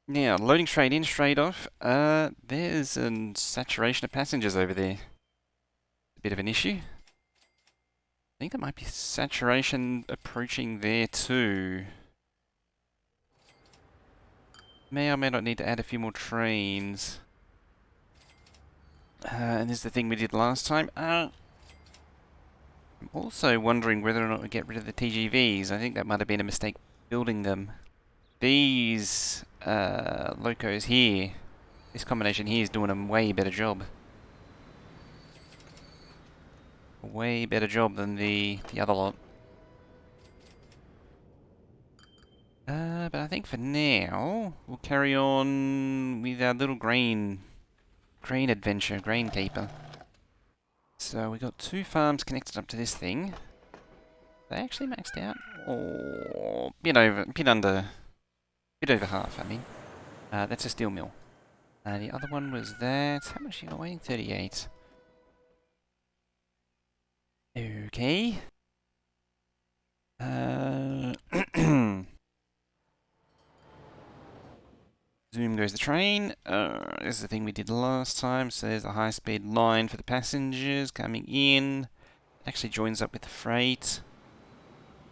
Now, loading straight in, straight off. There's a saturation of passengers over there. A bit of an issue. I think there might be saturation approaching there too. May or may not need to add a few more trains. And this is the thing we did last time. I'm also wondering whether or not we get rid of the TGVs. I think that might have been a mistake building them. These locos here, this combination here is doing a way better job. A way better job than the other lot. But I think for now, we'll carry on with our little grain adventure, grain caper. So we got 2 farms connected up to this thing. They actually maxed out, or bit over half. I mean, that's a steel mill. The other one was that. How much you got waiting? 38. Okay. Zoom goes the train. This is the thing we did last time. So there's a high-speed line for the passengers coming in. It actually joins up with the freight.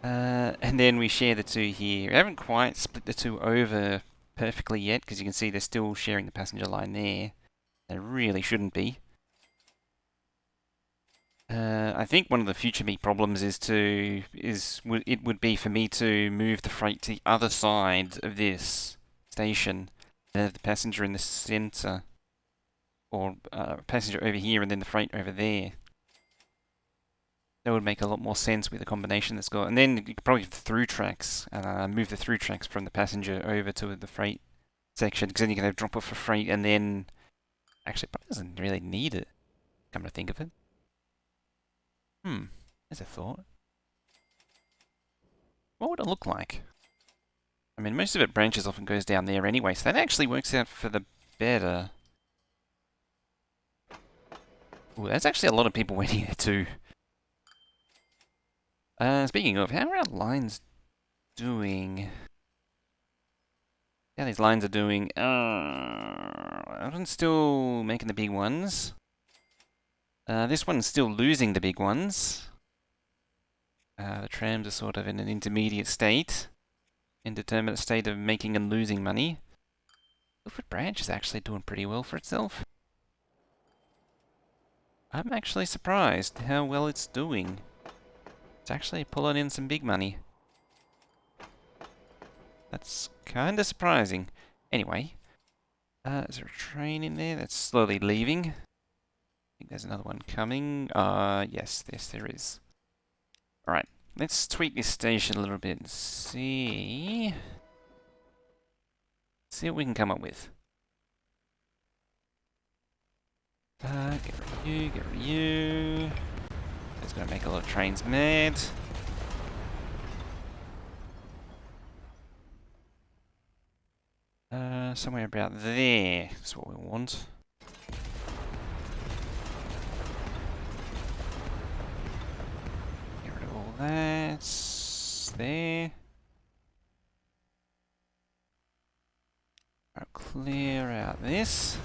And then we share the 2 here. We haven't quite split the 2 over perfectly yet, because you can see they're still sharing the passenger line there. They really shouldn't be. I think one of the future me problems it would be for me to move the freight to the other side of this station and have the passenger in the center, or passenger over here and then the freight over there. That would make a lot more sense with the combination that's got. And then you could probably have the through tracks, move the through tracks from the passenger over to the freight section, because then you can have drop off for freight, and then actually it probably doesn't really need it. Come to think of it. There's a thought. What would it look like? I mean, most of it branches off and goes down there anyway, so that actually works out for the better. Ooh, there's actually a lot of people waiting there too. Speaking of, how are our lines doing? Yeah, these lines are doing. Everyone's still making the big ones. This one's still losing the big ones. The trams are sort of in an intermediate state. Indeterminate state of making and losing money. Wilfred Branch is actually doing pretty well for itself. I'm actually surprised how well it's doing. It's actually pulling in some big money. That's kind of surprising. Anyway, is there a train in there that's slowly leaving? I think there's another one coming. Yes, there is. Alright, let's tweak this station a little bit and see what we can come up with. Get rid of you, get rid of you. That's going to make a lot of trains mad. Somewhere about there is what we want. Get rid of all that. There. I'll clear out this.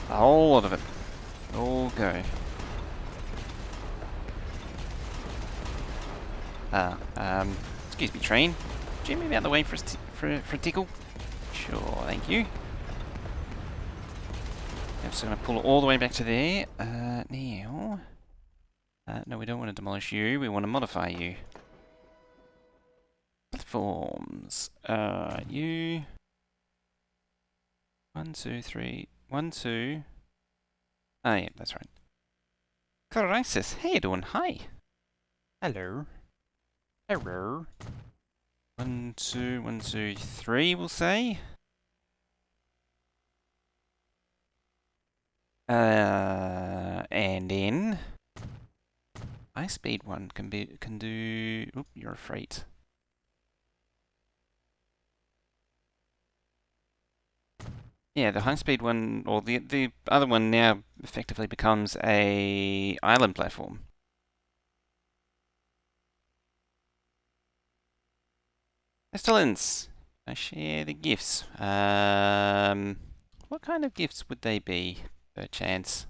A whole lot of it. All go. Excuse me, train. Could you move out of the way for a tickle? Sure, thank you. I'm just going to pull it all the way back to there. Now... no, we don't want to demolish you. We want to modify you. Platforms. You... 1, 2, 3... 1, 2... Ah, yeah, that's right. Crisis, how you doing? Hi. Hello. Hello. 1, 2, 1, 2, 3, we'll say. And then high speed one can do. Oop, you're a freight. Yeah, the high speed one, or the other one now effectively becomes a island platform. Pestilence. I share the gifts. What kind of gifts would they be, perchance?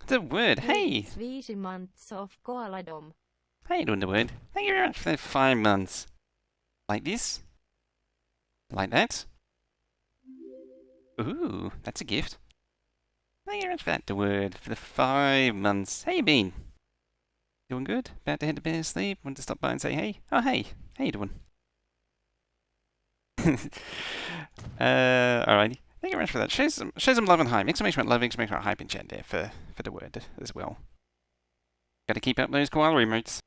The word. Hey! 5 months of koaladom. How you doing, the word? Thank you very much for the 5 months. Like this? Like that? Ooh, that's a gift. Thank you very much for that, the word. For the 5 months. How you been? Doing good? About to head to bed and sleep? Want to stop by and say hey? Oh, hey. How you doing? Alrighty. Thank you very much for that. Show some love and hype. Exclamation mark love, exclamation mark hype in chat there for the word as well. Gotta keep up those koala emotes.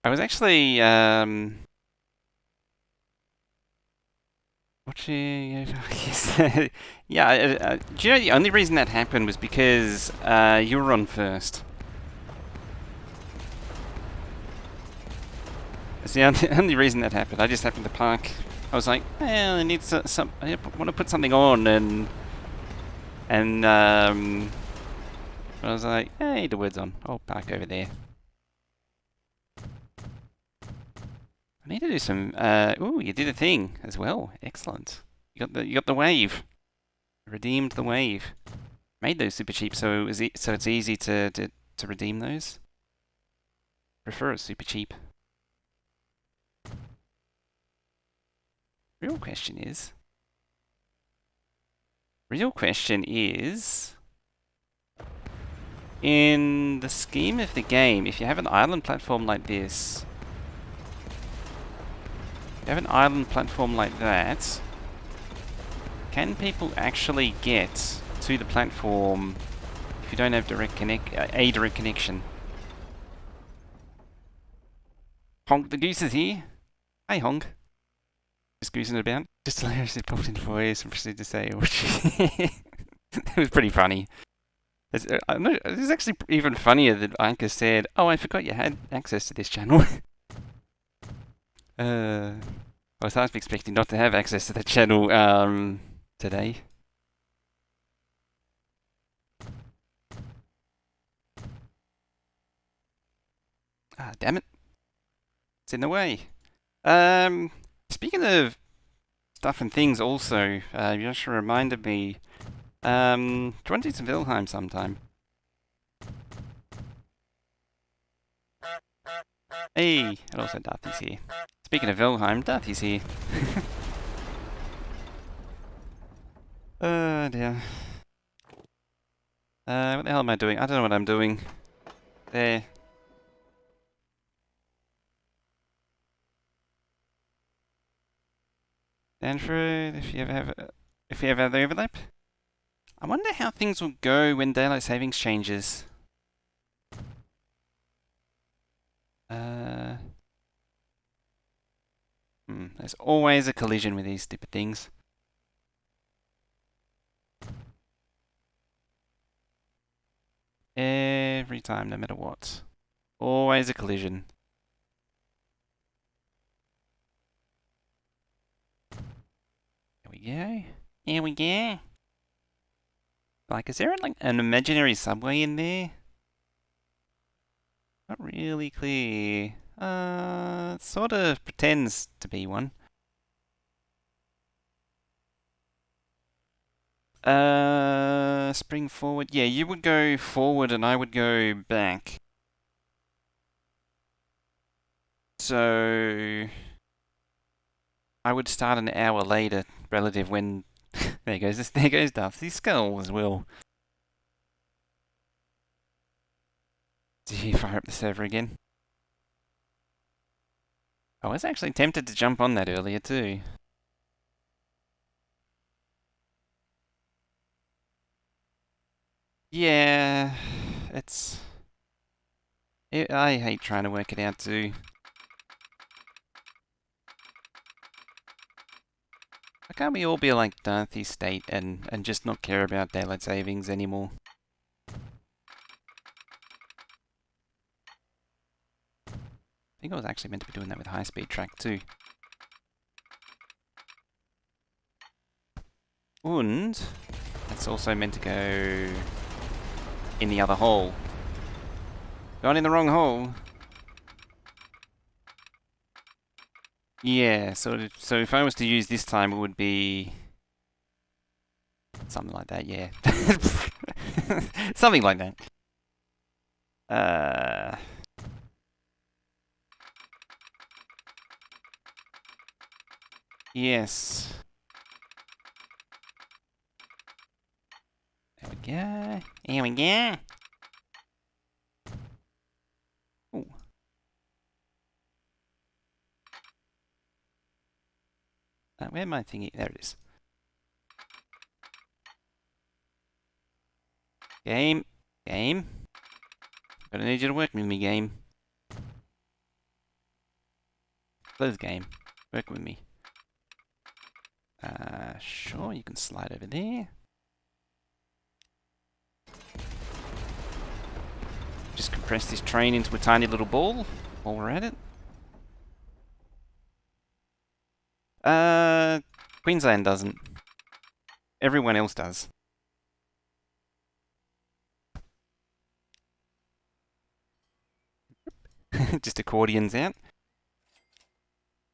I was actually, watching, yeah, do you know the only reason that happened was because, you were on first. It's the only reason that happened. I just happened to park. I was like, well, I need some, I want to put something on, and I was like, hey, the word's on. I'll park over there. I need to do some, ooh, you did a thing as well. Excellent. You got the wave. Redeemed the wave. Made those super cheap, so it's easy to redeem those. Prefer it super cheap. Real question is, in the scheme of the game, if you have an island platform like this, can people actually get to the platform if you don't have a direct connection? Honk the goose is here. Hey Honk. Just goosing about. Just hilariously popped into voice and proceeded to say, it was pretty funny. It's actually even funnier that Anka said, oh, I forgot you had access to this channel. I was half expecting not to have access to that channel today. Ah, damn it. It's in the way. Speaking of stuff and things also, you just reminded me, do you want to do some Wilhelm sometime? Hey, and also Darthy's here. Speaking of Wilhelm, Darthy's here. Oh dear. What the hell am I doing? I don't know what I'm doing. There. Andrew, if you ever have the overlap. I wonder how things will go when daylight savings changes. There's always a collision with these stupid things. Every time, no matter what. Always a collision. Here we go. Here we go. Like, is there like an imaginary subway in there? Not really clear. It sort of pretends to be one. Spring forward. Yeah, you would go forward and I would go back. So I would start an hour later relative when there goes Darcy's skull as well. Did you fire up the server again? I was actually tempted to jump on that earlier too. Yeah, I hate trying to work it out too. Why can't we all be like Darthy's state and just not care about daylight savings anymore? I think I was actually meant to be doing that with high-speed track too. And That's also meant to go in the other hole. Gone in the wrong hole. Yeah, so if I was to use this time, it would be something like that. Yeah, something like that. Yes. There we go. Here we go. Ooh. Where am I thinking? There it is. Game. Game. Gonna need you to work with me, game. Close game. Work with me. Sure, you can slide over there. Just compress this train into a tiny little ball while we're at it. Queensland doesn't. Everyone else does. Just accordions out.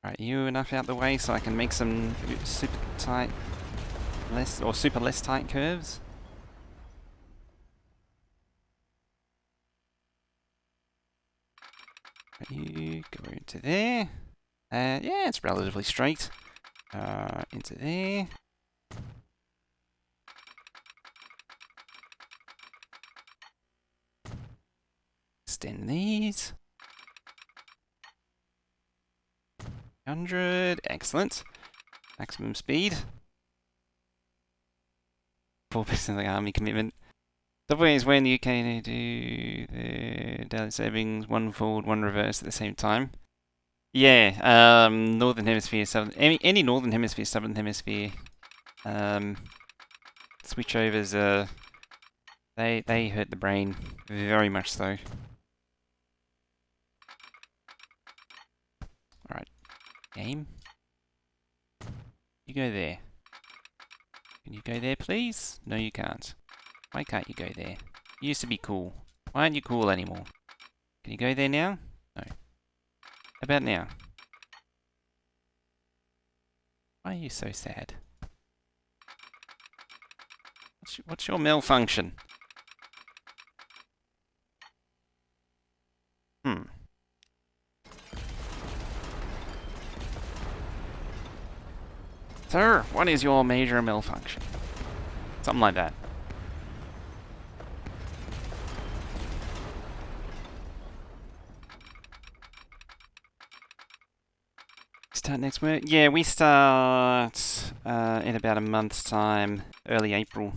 Alright, you enough out the way so I can make some super tight, super less tight curves. You go into there. Yeah, it's relatively straight. Into there. Extend these. 100. Excellent. Maximum speed. 4% of the army commitment. Subway is when the UK do the daily savings, one forward, one reverse at the same time. Yeah, Northern Hemisphere, Southern, any Northern Hemisphere, Southern Hemisphere, switchovers, they hurt the brain, very much so. Alright, game. You go there. Can you go there, please? No, you can't. Why can't you go there? You used to be cool. Why aren't you cool anymore? Can you go there now? No. How about now? Why are you so sad? What's your malfunction? Hmm. Sir, what is your major malfunction? Something like that. Start next week? Yeah, we start in about a month's time, early April.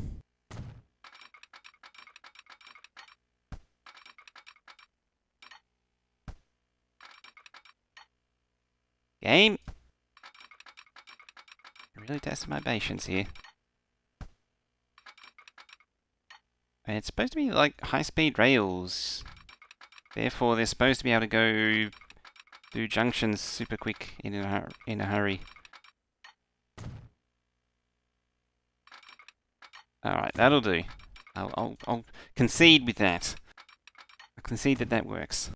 Game? You're really testing my patience here. And it's supposed to be like high-speed rails. Therefore, they're supposed to be able to go do junctions super quick in a hurry. Alright, that'll do. I'll concede with that. I'll concede that that works.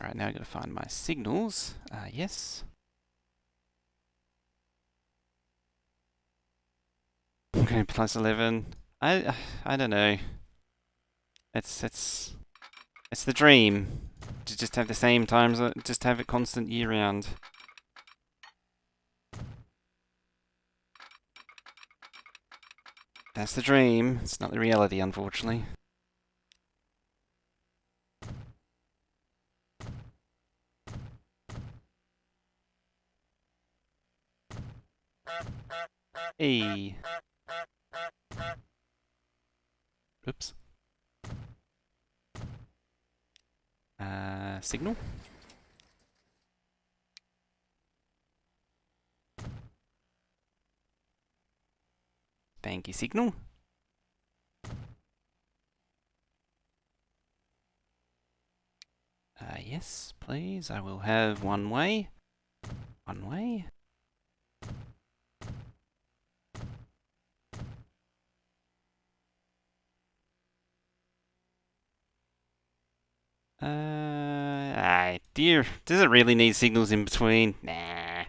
Alright, now I've got to find my signals. Yes. Okay, plus 11. I don't know. It's the dream to just have the same times, just have it constant year round. That's the dream. It's not the reality, unfortunately. Hey. Oops. Signal. Thank you, signal. Yes, please. I will have one way. One way. Dear, does it really need signals in between? Nah.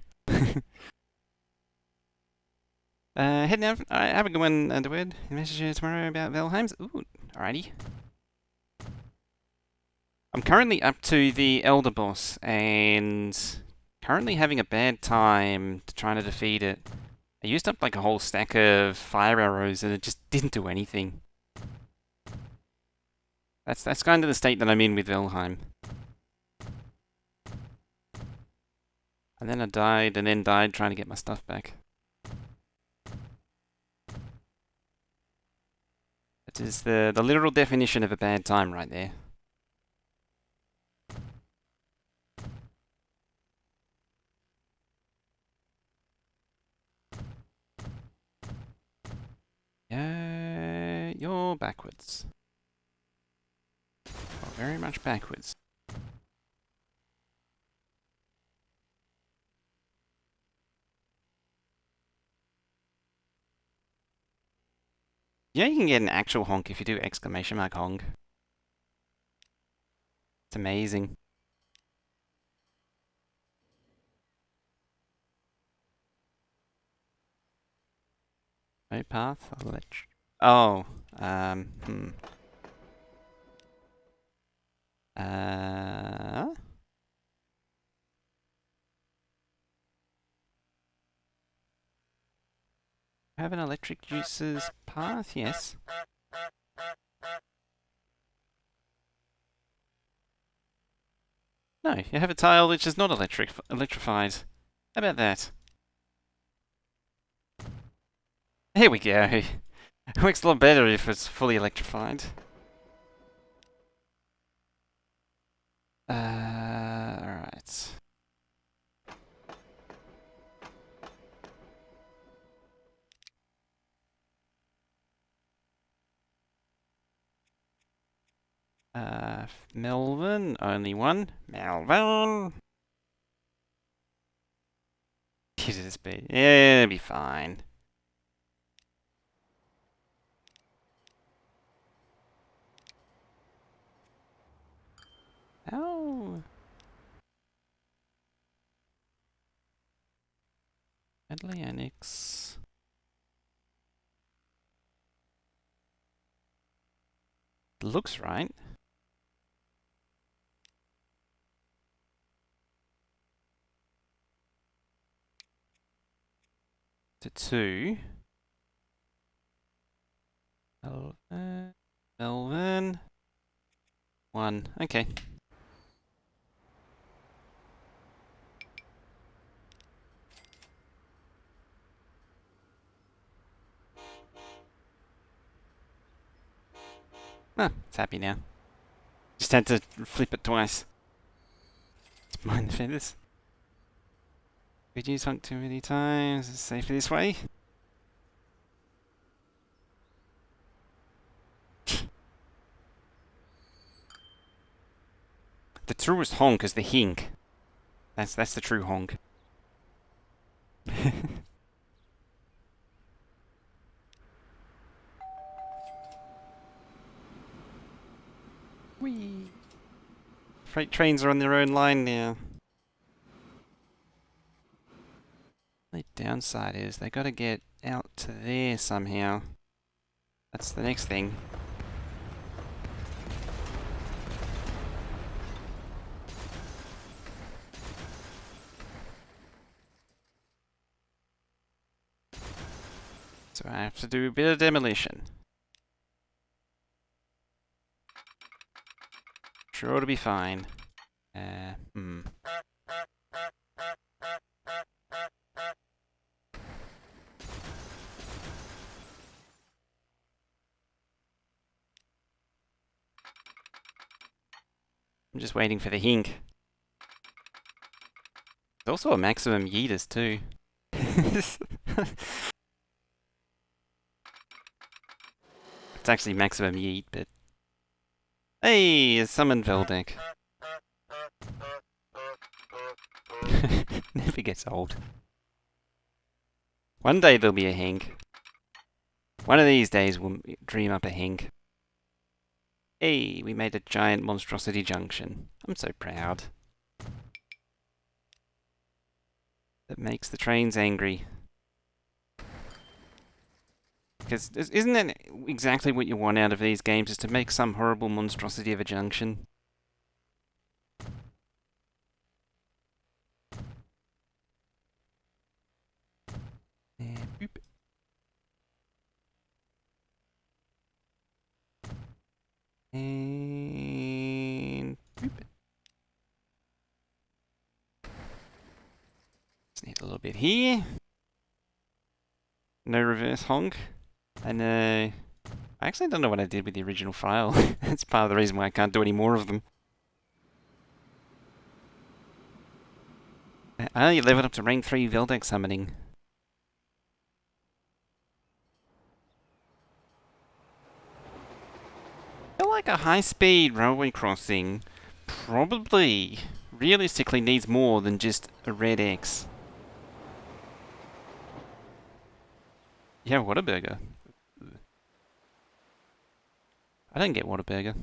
Heading out. Have a good one, Edward. Message you tomorrow about Valheim's. Ooh, alrighty. I'm currently up to the Elder Boss and currently having a bad time trying to defeat it. I used up like a whole stack of fire arrows and it just didn't do anything. That's kind of the state that I'm in with Valheim. And then I died and then died trying to get my stuff back. That is the literal definition of a bad time right there. You're backwards. You're very much backwards. Yeah, you can get an actual honk if you do exclamation mark honk. It's amazing. No path? Oh, hmm. Have an electric juices path? Yes. No, you have a tile which is not electrified. How about that? Here we go. It works a lot better if it's fully electrified. Alright. Melvin, only one. Melvin! Get it speed. Yeah, it'll be fine. Oh. Adlianix. Looks right. To 2. Melvin. 1. Okay. Ah, it's happy now. Just had to flip it twice. It's mind the feathers. Could use honk too many times. It's safer this way. The truest honk is the hink. That's the true honk. Whee! Freight trains are on their own line now. The downside is they gotta get out to there somehow. That's the next thing. So I have to do a bit of demolition. Sure to be fine. I'm just waiting for the hink. There's also a maximum yeeters too. It's actually maximum yeet, but... Hey, a summoned Veldeck. Never gets old. One day there'll be a hink. One of these days we'll dream up a hink. Hey, we made a giant monstrosity junction. I'm so proud. That makes the trains angry. Because isn't that exactly what you want out of these games, is to make some horrible monstrosity of a junction? And boop. And boop. Just need a little bit here. No reverse honk. And I actually don't know what I did with the original file. That's part of the reason why I can't do any more of them. Ah, you leveled up to rank 3 Veldex summoning. I feel like a high-speed railway crossing probably, realistically, needs more than just a red X. Yeah, Whataburger. I don't get Whataburger.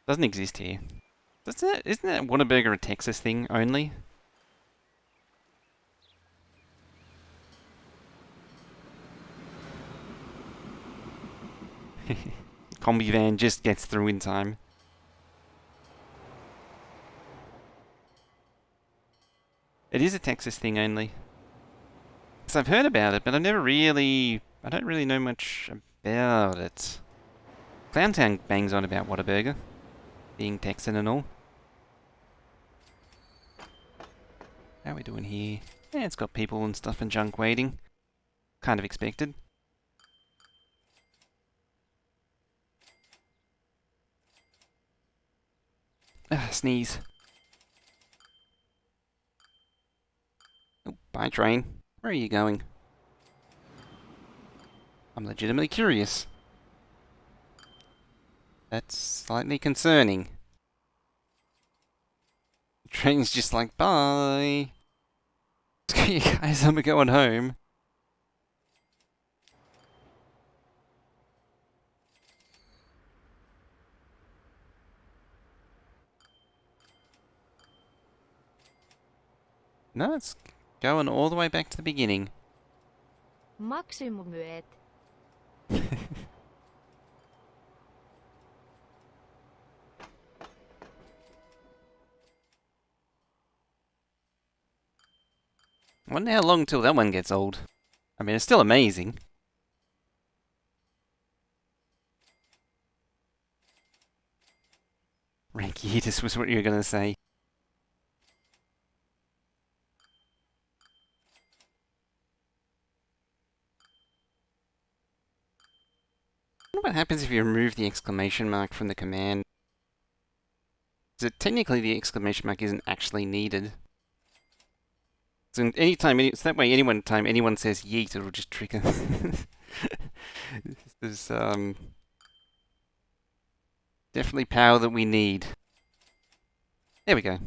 Doesn't exist here. Isn't that Whataburger a Texas thing only? Combi van just gets through in time. It is a Texas thing only. So I've heard about it, but I don't really know much about it. Clowntown bangs on about Whataburger being Texan and all. How are we doing here? Yeah, it's got people and stuff and junk waiting. Kind of expected. Ah, sneeze. Oh, bye train. Where are you going? I'm legitimately curious. That's slightly concerning. The train's just like, bye. You guys, I'm going home. No, it's going all the way back to the beginning. Maksimumyöt. I wonder how long till that one gets old. I mean, it's still amazing. Rankitis was what you were going to say. I wonder what happens if you remove the exclamation mark from the command. So technically the exclamation mark isn't actually needed. So so that way anytime anyone says yeet, it'll just trigger. There's definitely power that we need. There we go.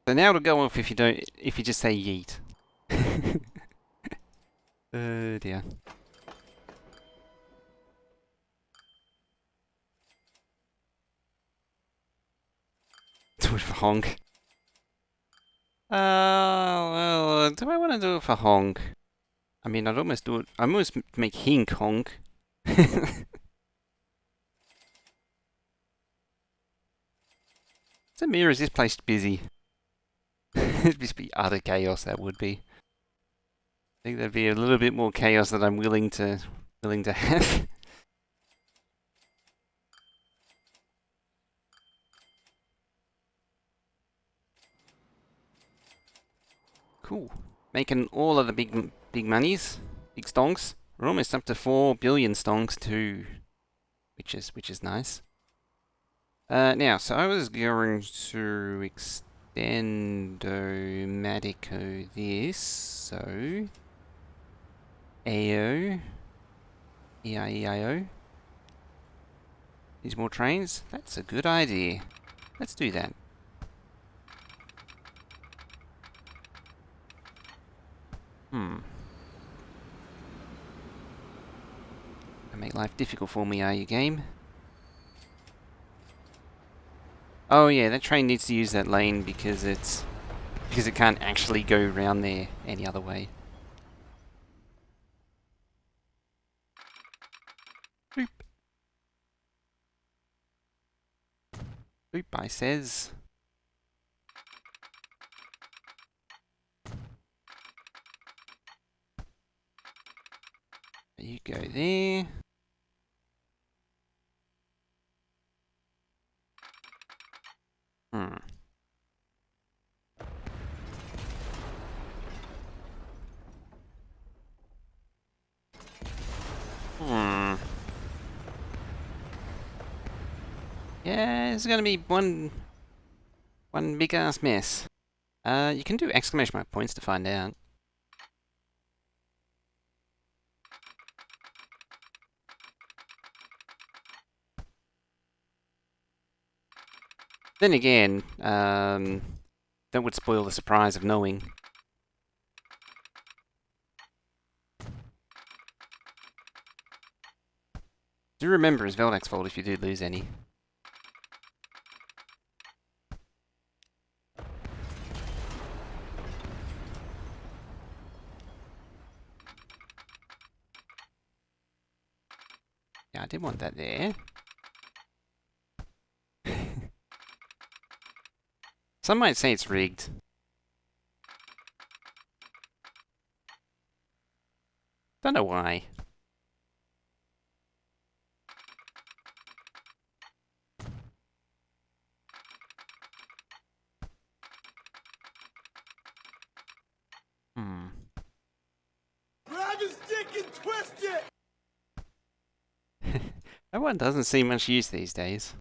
So now it'll go off if you just say yeet. Dear. Do it for honk. Well, do I want to do it for honk? I mean, I'd almost do it. I almost make hink honk. Samir, is this place busy? It'd just be utter chaos, that would be. I think there'd be a little bit more chaos that I'm willing to have. Cool. Making all of the big monies, big stonks. We're almost up to 4 billion stonks too, which is nice. Now, so I was going to extendo-matico this, so AO, EIEIO. These more trains? That's a good idea. Let's do that. Hmm. You make life difficult for me, are you, game? Oh yeah, that train needs to use that lane because it can't actually go round there any other way. Boop. Boop, I says. You go there. Hmm. Hmm. Yeah, it's gonna be one big ass mess. You can do exclamation mark points to find out. Then again, that would spoil the surprise of knowing. Do remember his Velvax fault if you do lose any. Yeah, I did want that there. Some might say it's rigged. Don't know why. Hmm. Grab his stick and twist it! That one doesn't see much use these days.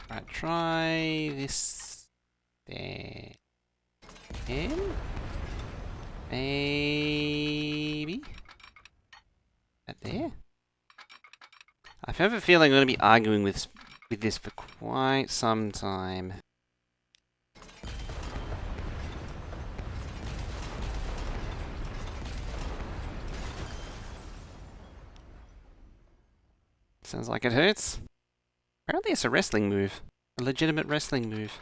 Right, try this there. And maybe that there. I have a feeling I'm going to be arguing with this for quite some time. Sounds like it hurts. Apparently it's a wrestling move. A legitimate wrestling move.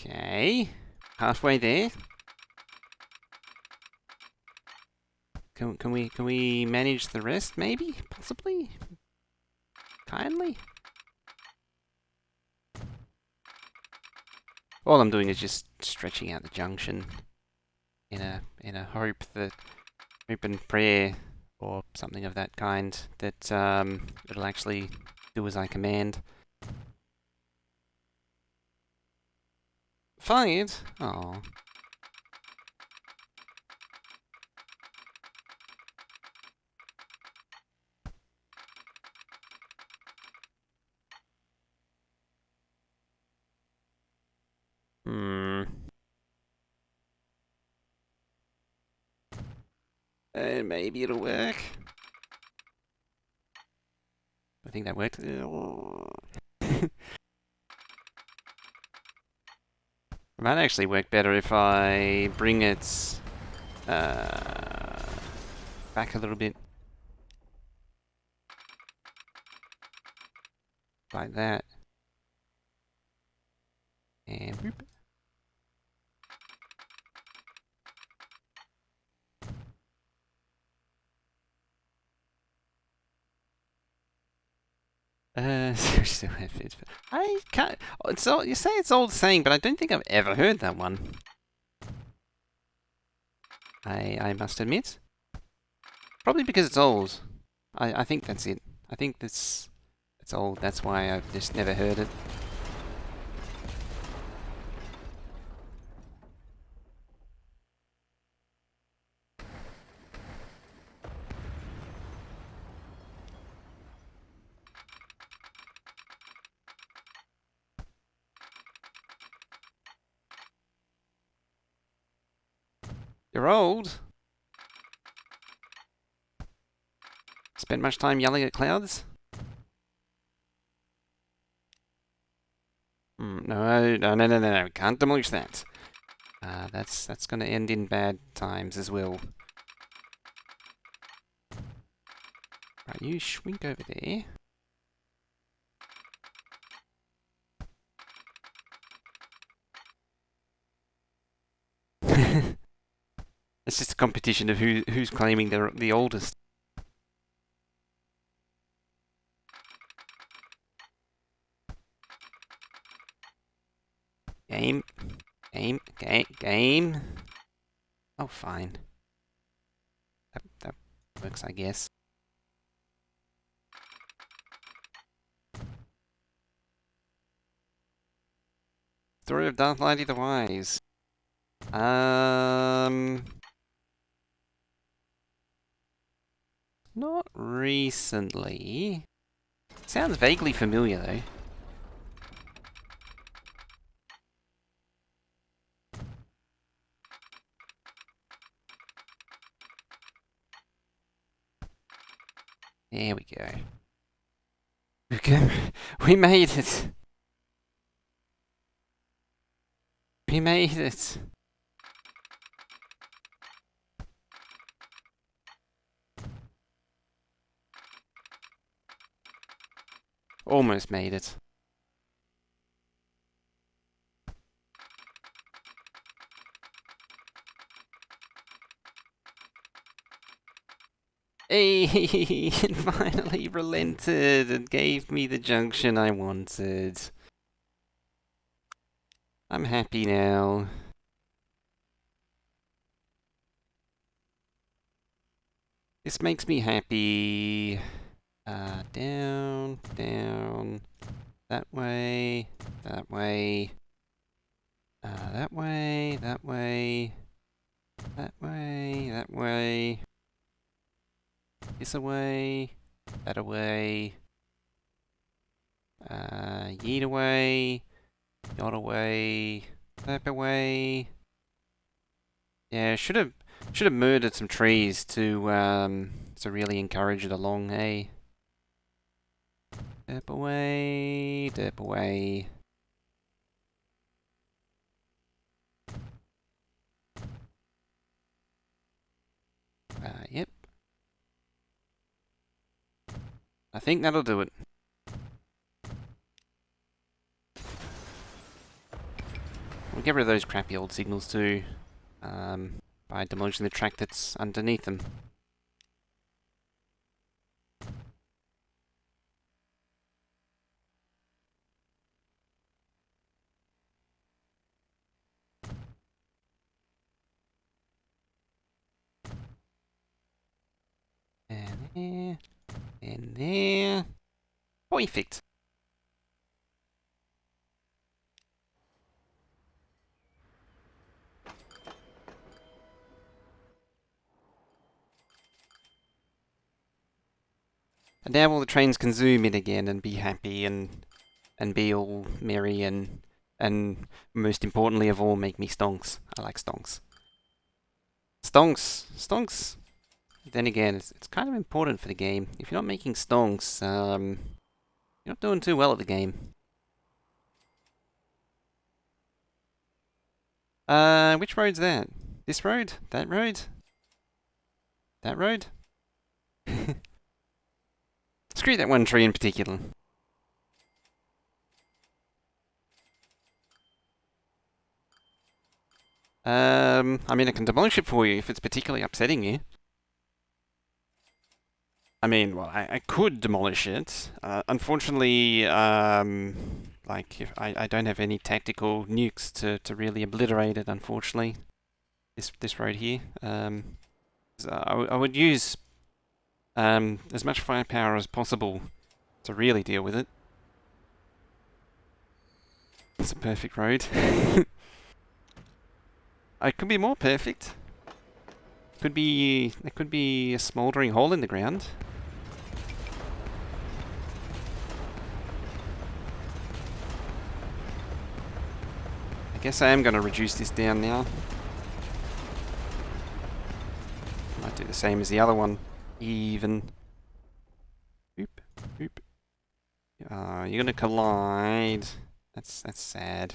Okay. Halfway there. Can we manage the rest maybe? Possibly? Kindly? All I'm doing is just stretching out the junction in a hope and prayer or something of that kind that it'll actually do as I command. Fired? Oh. Hmm. Maybe it'll work. I think that worked. It might actually work better if I bring it back a little bit. Like that. And boop. So I can't. It's all, you say it's old saying, but I don't think I've ever heard that one. I must admit. Probably because it's old. I think that's it. I think it's old. That's why I've just never heard it. You're old. Spent much time yelling at clouds? No. Can't demolish that. That's gonna end in bad times as well. Right, you shrink over there. It's just a competition of who's claiming they're the oldest. Game. Oh, fine. That works, I guess. Story of Darth Lady the Wise. Not recently. Sounds vaguely familiar, though. There we go. We made it! We made it! Almost made it. Hey, it finally relented and gave me the junction I wanted. I'm happy now. This makes me happy. Down, that way, that way, that way, that way, that way, that way, this away, that away, yeet away, yacht away, that away. Yeah, should have murdered some trees to really encourage it along, hey. Derp away, derp away. Yep. I think that'll do it. We'll get rid of those crappy old signals too, by demolishing the track that's underneath them. And there, and there. Perfect. And now all the trains can zoom in again and be happy and be all merry and most importantly of all, make me stonks. I like stonks. Stonks. Then again, it's kind of important for the game. If you're not making stonks, you're not doing too well at the game. Which road's that? This road? That road? That road? Screw that one tree in particular. I mean, I can demolish it for you if it's particularly upsetting you. I mean, well, I could demolish it. Unfortunately, like, if I don't have any tactical nukes to really obliterate it, unfortunately. This road here. So I would use as much firepower as possible to really deal with it. It's a perfect road. It could be more perfect. There could be a smouldering hole in the ground. I guess I am going to reduce this down now. the same as the other one. Even. Oop, oop. You're gonna collide. That's sad.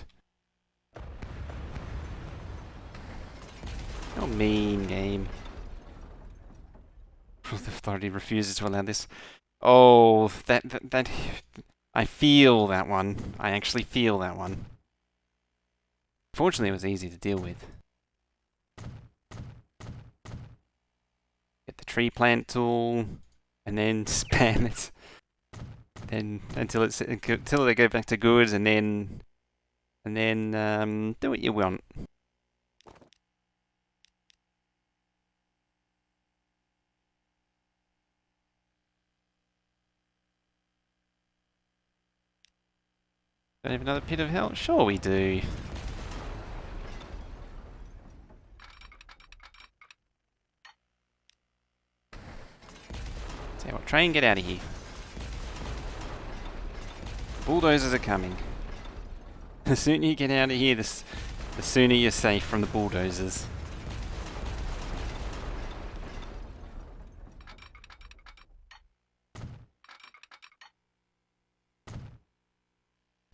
You're mean, game. The authority refuses to allow this. Oh, that I feel that one. I actually feel that one. Fortunately, it was easy to deal with. Get the tree plant tool, and then spam it. Then until they go back to good, and then do what you want. Don't have another pit of hell? Sure we do. Tell you what, train, get out of here. Bulldozers are coming. The sooner you get out of here, the sooner you're safe from the bulldozers.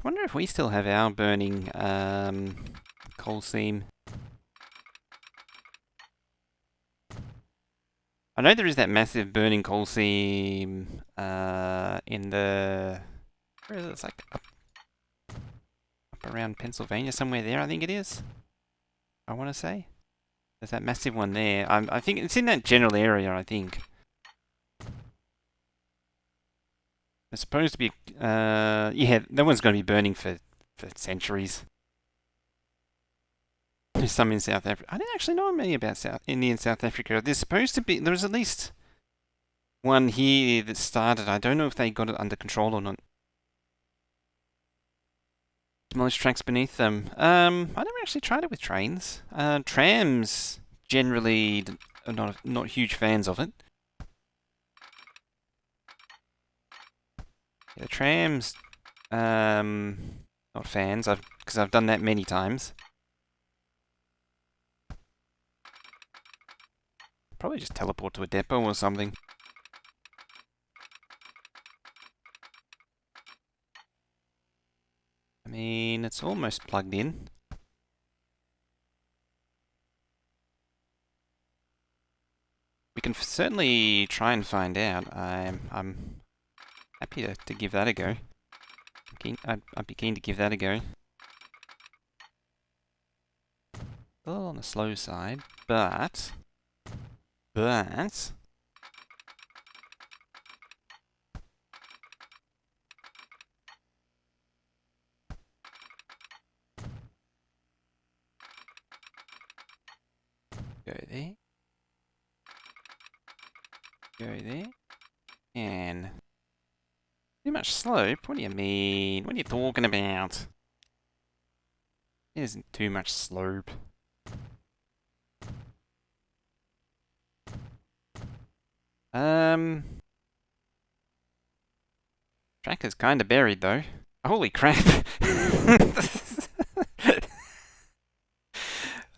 I wonder if we still have our burning coal seam. I know there is that massive burning coal seam in the... Where is it? It's like up around Pennsylvania, somewhere there, I think it is. I want to say. There's that massive one there. I think it's in that general area, I think. It's supposed to be... yeah, that one's going to be burning for centuries. There's some in South Africa. I don't actually know many about India and South Africa. There's supposed to be... There's at least one here that started. I don't know if they got it under control or not. Demolish tracks beneath them. I never actually tried it with trains. Trams generally are not huge fans of it. Yeah, the trams, not fans. Because I've done that many times. Probably just teleport to a depot or something. I mean, it's almost plugged in. We can certainly try and find out. I'm happy to give that a go. I'd be keen to give that a go. A little on the slow side, but... Go there. Go there. And... Too much slope? What do you mean? What are you talking about? It isn't too much slope. Track is kinda buried though. Holy crap!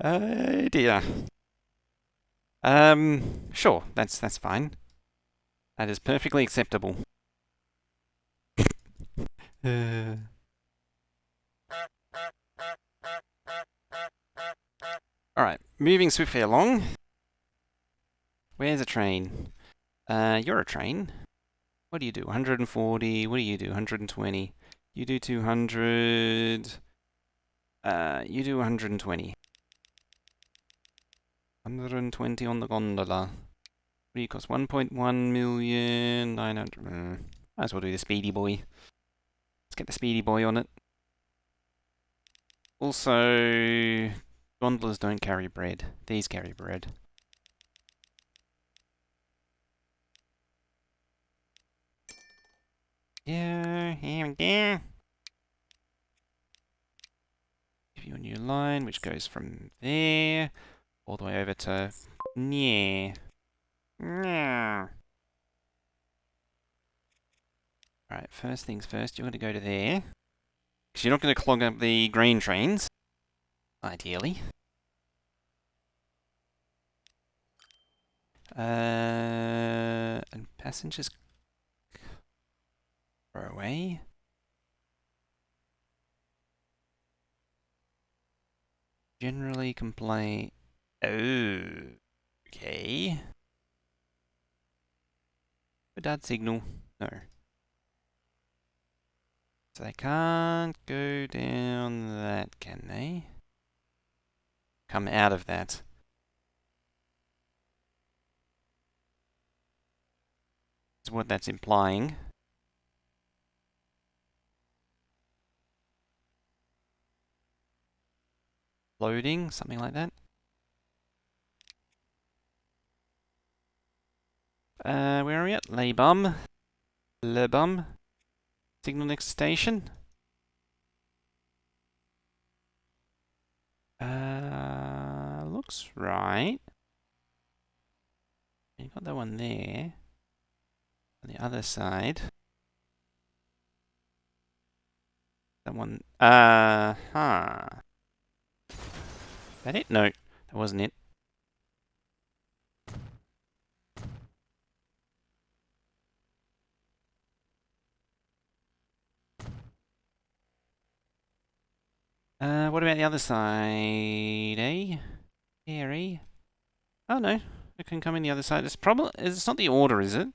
Oh dear. Sure, that's fine. That is perfectly acceptable. Alright, moving swiftly along. Where's a train? You're a train. What do you do? 140. What do you do? 120. You do 200. You do 120. 120 on the gondola. What do you cost? 1.1 million. 900. Might as well do the speedy boy. Let's get the speedy boy on it. Also, gondolas don't carry bread. These carry bread. Yeah, here we go. Give you a new line, which goes from there all the way over to yeah. Alright, first things first, you're going to go to there. Because you're not going to clog up the grain trains. Ideally. And passengers far away. Generally complain. Oh, okay. Dad signal. No. So they can't go down that, can they? Come out of that. That's what that's implying. Loading, something like that. Where are we at? Labum. Lebum. Signal next station. Looks right. You got that one there. On the other side. That one. Huh. Is that it? No, that wasn't it. What about the other side, eh? Here, Oh no, it can come in the other side. It's not the order, is it?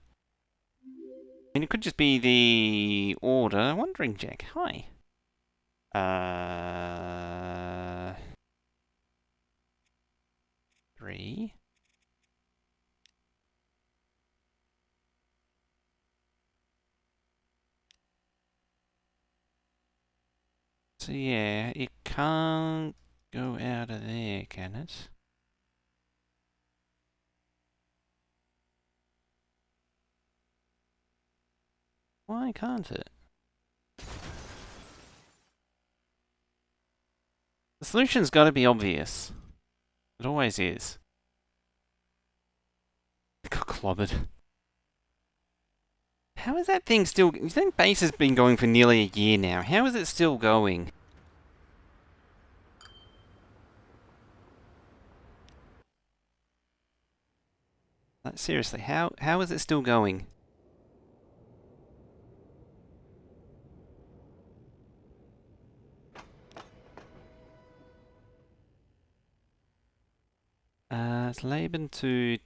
I mean, it could just be the order. Wandering Jack, hi. Three. So yeah, it can't go out of there, can it? Why can't it? The solution's got to be obvious. It always is. It got clobbered. How is that thing still... You think base has been going for nearly a year now. How is it still going? Like, seriously, how is it still going? It's Laban to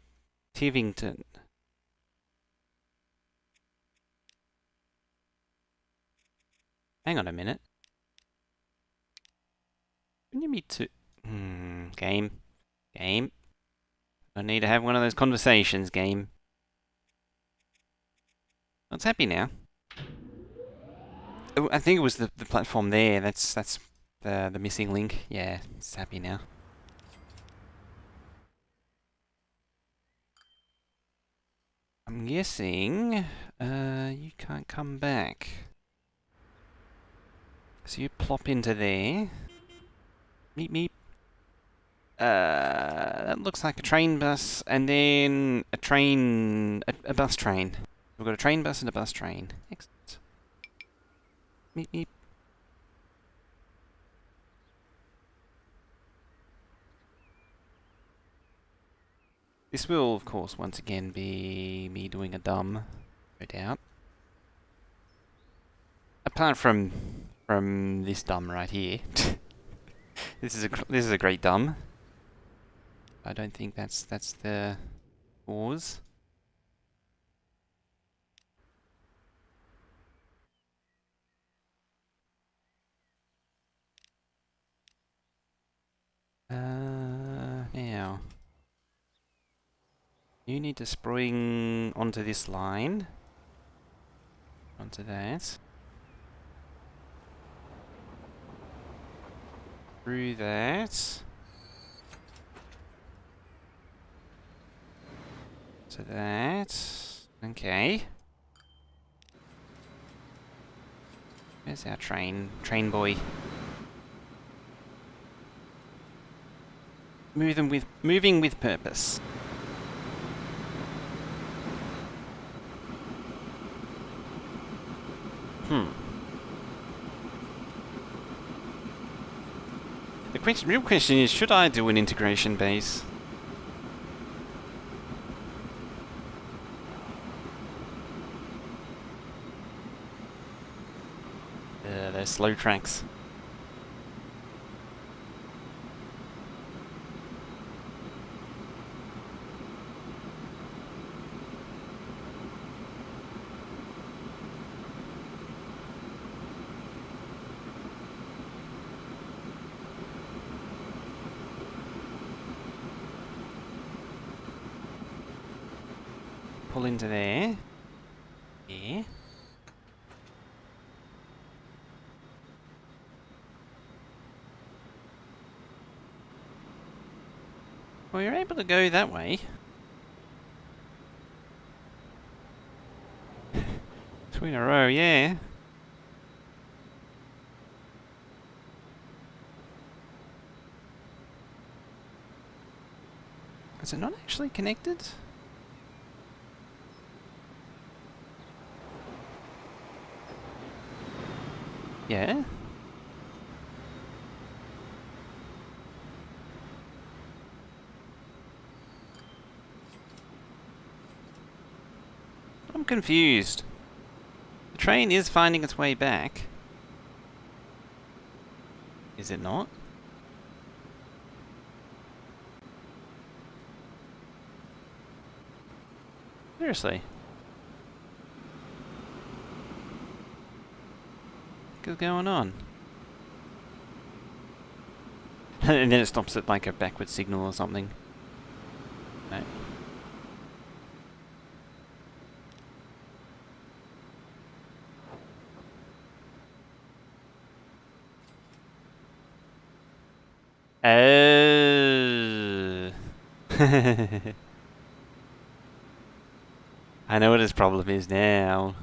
Tivington. Hang on a minute. When you meet to... game. Game. I need to have one of those conversations, game. Oh, it's happy now. Oh, I think it was the platform there. That's the missing link. Yeah, it's happy now. I'm guessing you can't come back. So you plop into there. Meep meep. That looks like a train bus, and then a train, a bus train. We've got a train bus and a bus train. Excellent. Meep meep. This will, of course, once again be me doing a dumb, no doubt. Apart from this dumb right here. This is a great dumb. I don't think that's the cause. Now you need to spring onto this line. Onto that. Through that. To that. Okay. Where's our train boy? Moving with purpose. The real question is, should I do an integration base? those slow tracks. Pull into there. Yeah. Well, you're able to go that way. Two in a row, yeah. Is it not actually connected? Yeah. I'm confused. The train is finding its way back. Is it not? Seriously. What's going on? And then it stops at like a backward signal or something. No. Oh. I know what his problem is now.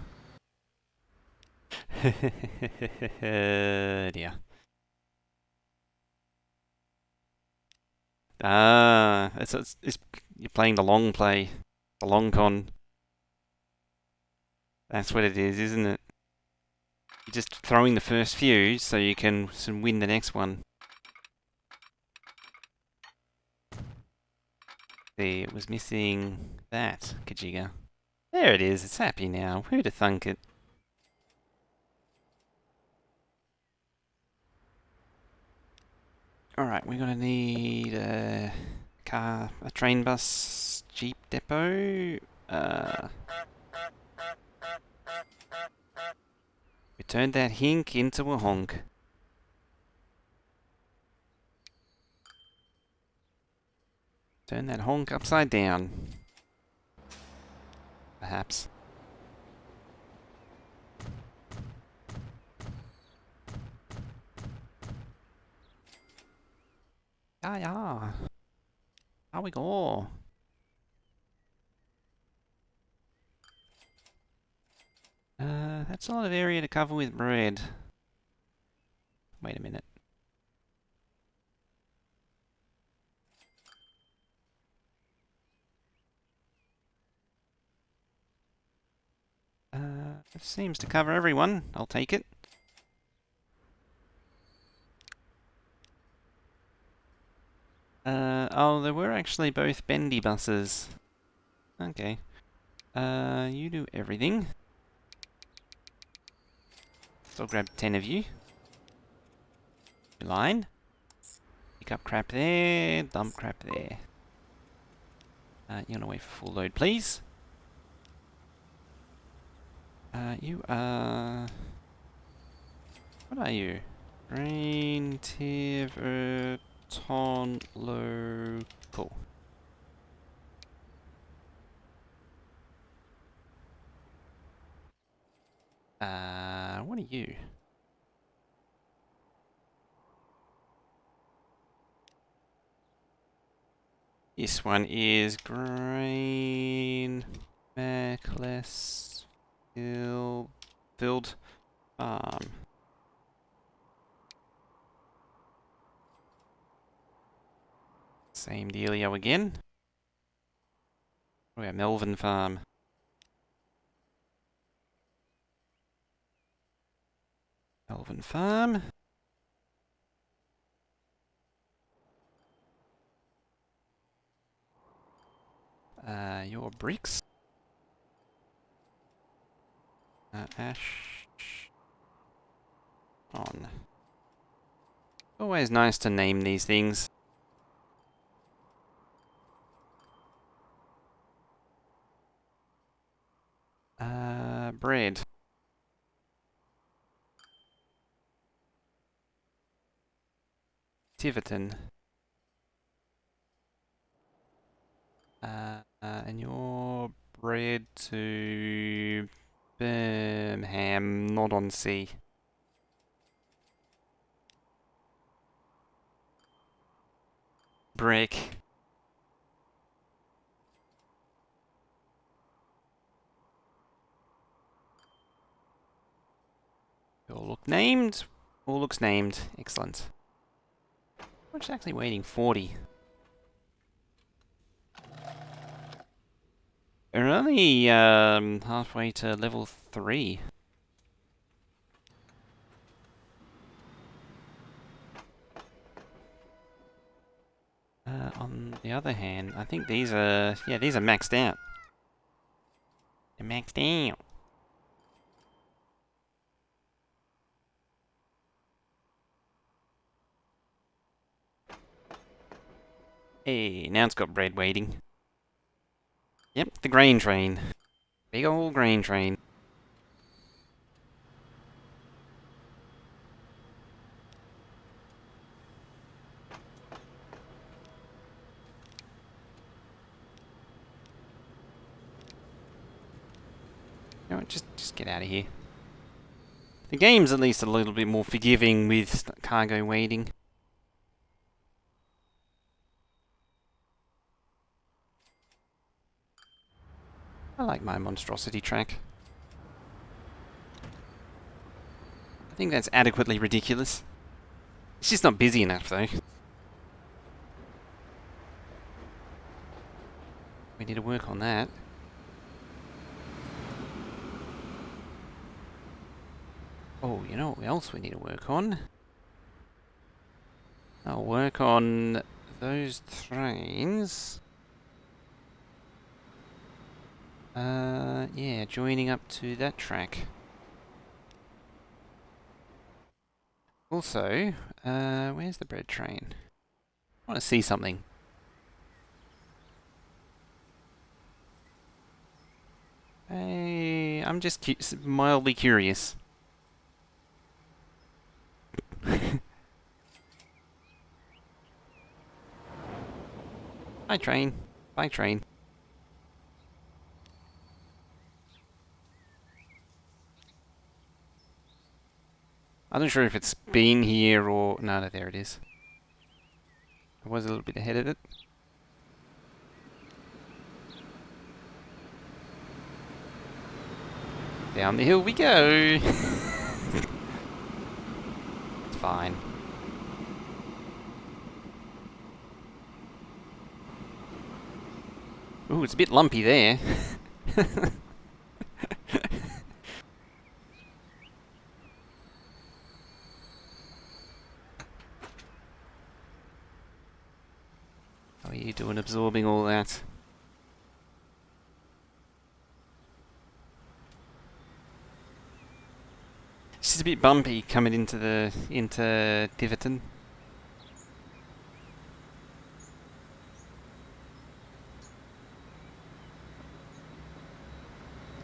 Dear. Ah, it's you're playing the long play, the long con. That's what it is, isn't it? You're just throwing the first few so you can win the next one. See, it was missing that, Kajiga. There it is, it's happy now. Who'd have thunk it? Alright, we're gonna need a car, a train bus, jeep depot. We turned that hink into a honk. Turn that honk upside down. Perhaps. Yeah, yeah. How we go? That's a lot of area to cover with bread. Wait a minute. It seems to cover everyone. I'll take it. Oh, there were actually both bendy buses. Okay. You do everything. So I'll grab 10 of you. Line. Pick up crap there, dump crap there. You want to wait for full load, please? You are... What are you? Rain, Tiver, Ton, Local. What are you? This one is Grain, Macless, Filled Farm. Same dealio again. Oh yeah, Melvin Farm. Melvin Farm. Your bricks. Ash. on. Always nice to name these things. Bread. Tiverton. And you're bread to Birmingham, not on sea. Brick. All look named. All looks named. Excellent. What's actually waiting? 40. We're only halfway to level 3. On the other hand, I think these are, yeah, these are maxed out. They're maxed out. Hey, now it's got bread waiting. Yep, the grain train. Big old grain train. You know what, just get out of here. The game's at least a little bit more forgiving with cargo waiting. I like my monstrosity track. I think that's adequately ridiculous. It's just not busy enough, though. We need to work on that. Oh, you know what else we need to work on? I'll work on those trains. Yeah, joining up to that track. Also, where's the bread train? I want to see something. Hey, I'm just mildly curious. Bye, train. Bye, train. I'm not sure if it's been here or... No, there it is. I was a little bit ahead of it. Down the hill we go! It's fine. Ooh, it's a bit lumpy there. How are you doing absorbing all that? It's just a bit bumpy coming into Tiverton.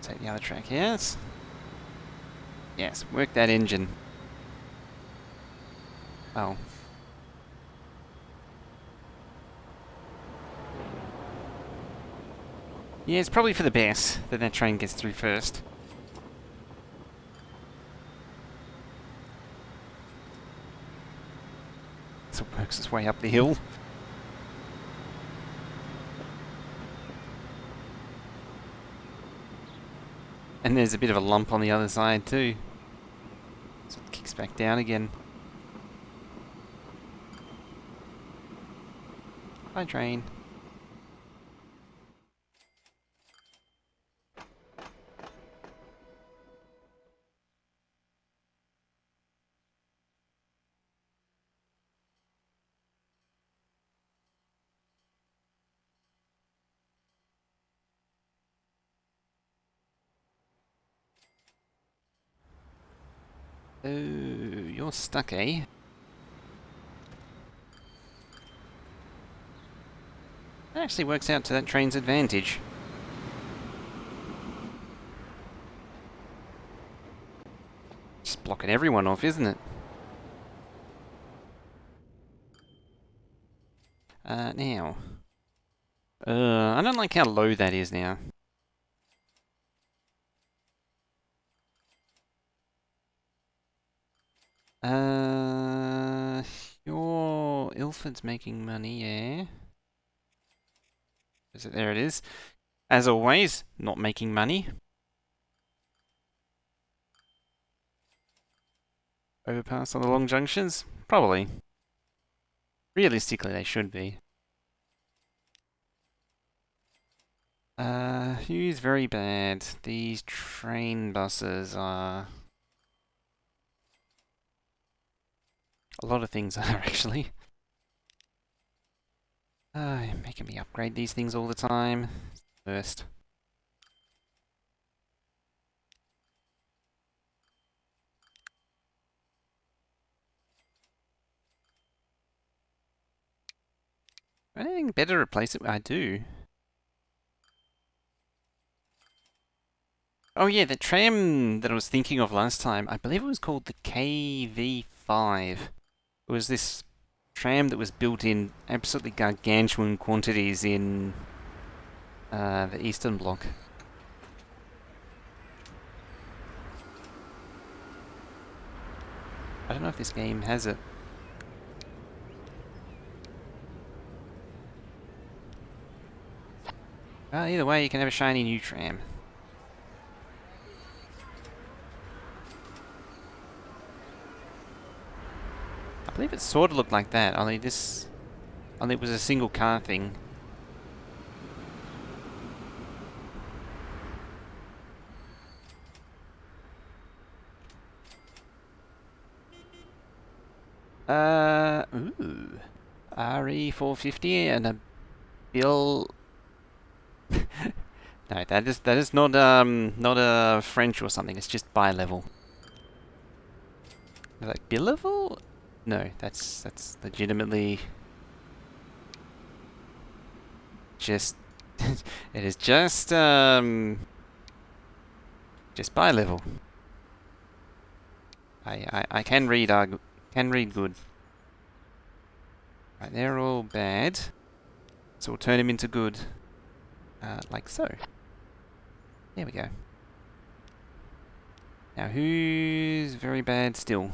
Take the other track, yes. Yes, work that engine. Oh. Yeah, it's probably for the best that that train gets through first. So it works its way up the hill. And there's a bit of a lump on the other side too. So it kicks back down again. Bye, train. Oh, you're stuck, eh? That actually works out to that train's advantage. Just blocking everyone off, isn't it? Now. I don't like how low that is now. Your Ilford's making money, yeah. Is it? There it is. As always, not making money. Overpass on the long junctions? Probably. Realistically, they should be. Who's very bad? These train buses are... A lot of things are, actually. Making me upgrade these things all the time. First. Anything better to replace it with? I do. Oh yeah, the tram that I was thinking of last time, I believe it was called the KV5. It was this tram that was built in absolutely gargantuan quantities in the Eastern Bloc. I don't know if this game has it. Well, either way, you can have a shiny new tram. I believe it sort of looked like that, only it was a single car thing. Ooh. RE450 and a Bill... No, that is not a French or something, it's just bi-level. Like bi-level? No, that's legitimately just it is just bi-level. I can read good. Right, they're all bad. So we'll turn them into good. Like so. There we go. Now who's very bad still?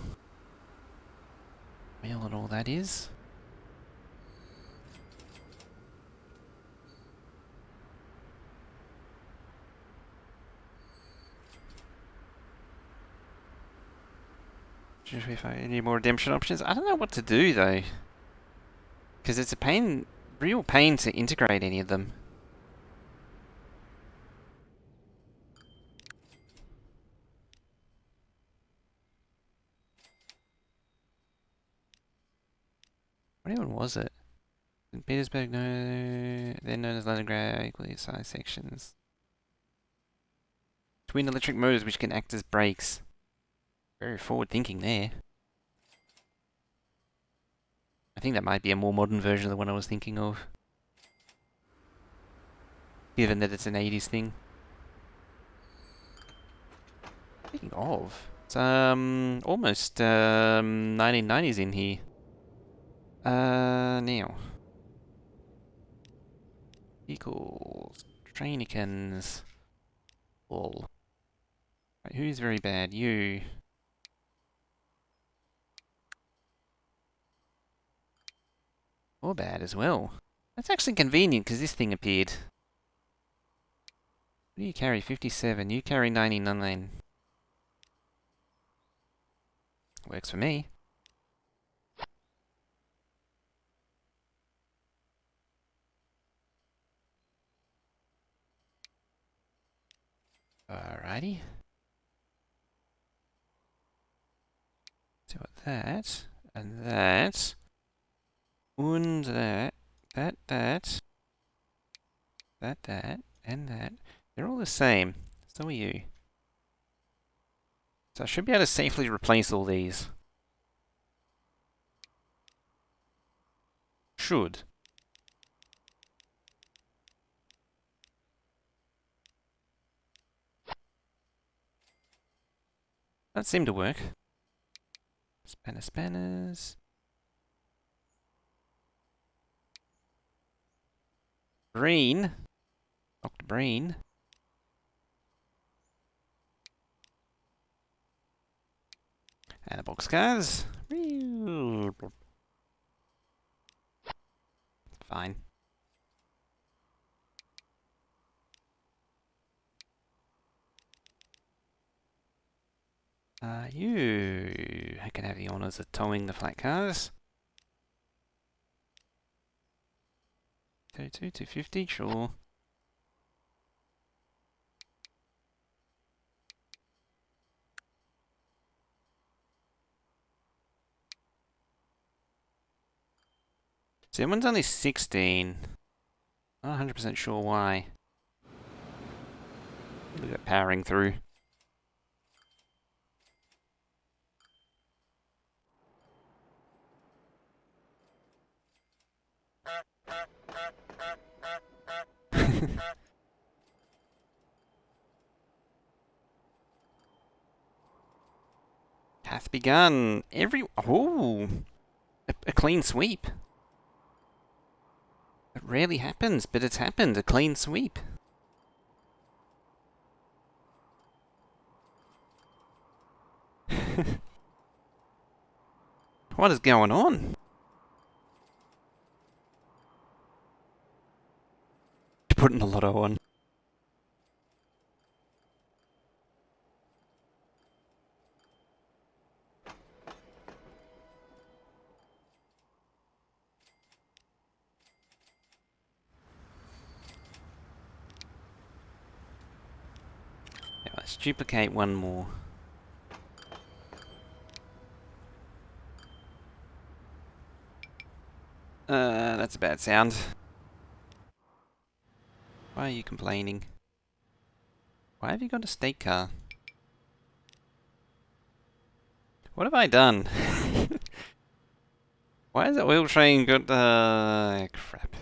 Wheel and all that is. Should we find any more redemption options? I don't know what to do though. Because it's a pain, real pain to integrate any of them. What even was it? In Petersburg, no, they're known as Leningrad, equally sized sections. Twin electric motors which can act as brakes. Very forward thinking there. I think that might be a more modern version of the one I was thinking of. Given that it's an 80s thing. Speaking of, it's almost 1990s in here. Now. Equals Trainikins. All. Right, who's very bad? You. Or bad as well. That's actually convenient because this thing appeared. What do you carry? 57. You carry 99. Works for me. Alrighty. So what that, and that, and that, and that. They're all the same. So are you. So I should be able to safely replace all these. should. That seemed to work. Spanners. Breen. Dr. Breen. And the boxcars. Fine. You can have the honours of towing the flat cars. 202, 250, sure. So that one's only 16. Not 100% sure why. Look at powering through. Hath begun. Oh, a clean sweep. It rarely happens, but it's happened. A clean sweep. What is going on? Putting a lotto on. Yeah, let's duplicate one more. That's a bad sound. Why are you complaining? Why have you got a state car? What have I done? Why has the oil train got crap?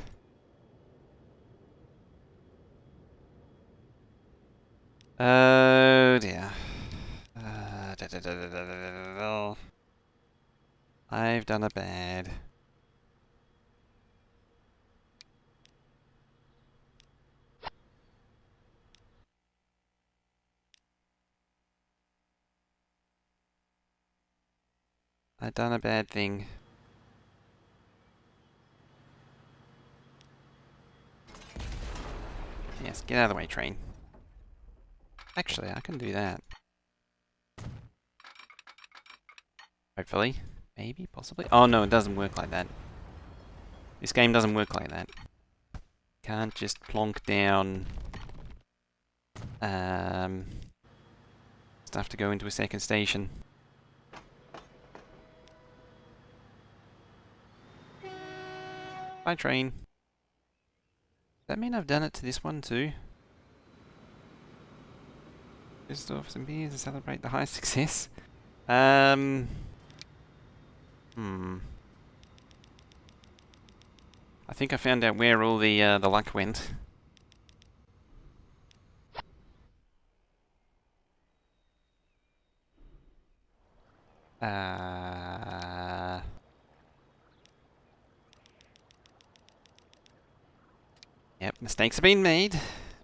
Oh dear. I've done a bad. I've done a bad thing. Yes, get out of the way, train. Actually, I can do that. Hopefully. Maybe, possibly. Oh no, it doesn't work like that. This game doesn't work like that. Can't just plonk down stuff to go into a second station. Bye, train. Does that mean I've done it to this one too? Just off some beers to celebrate the high success. I think I found out where all the luck went. Yep, mistakes have been made.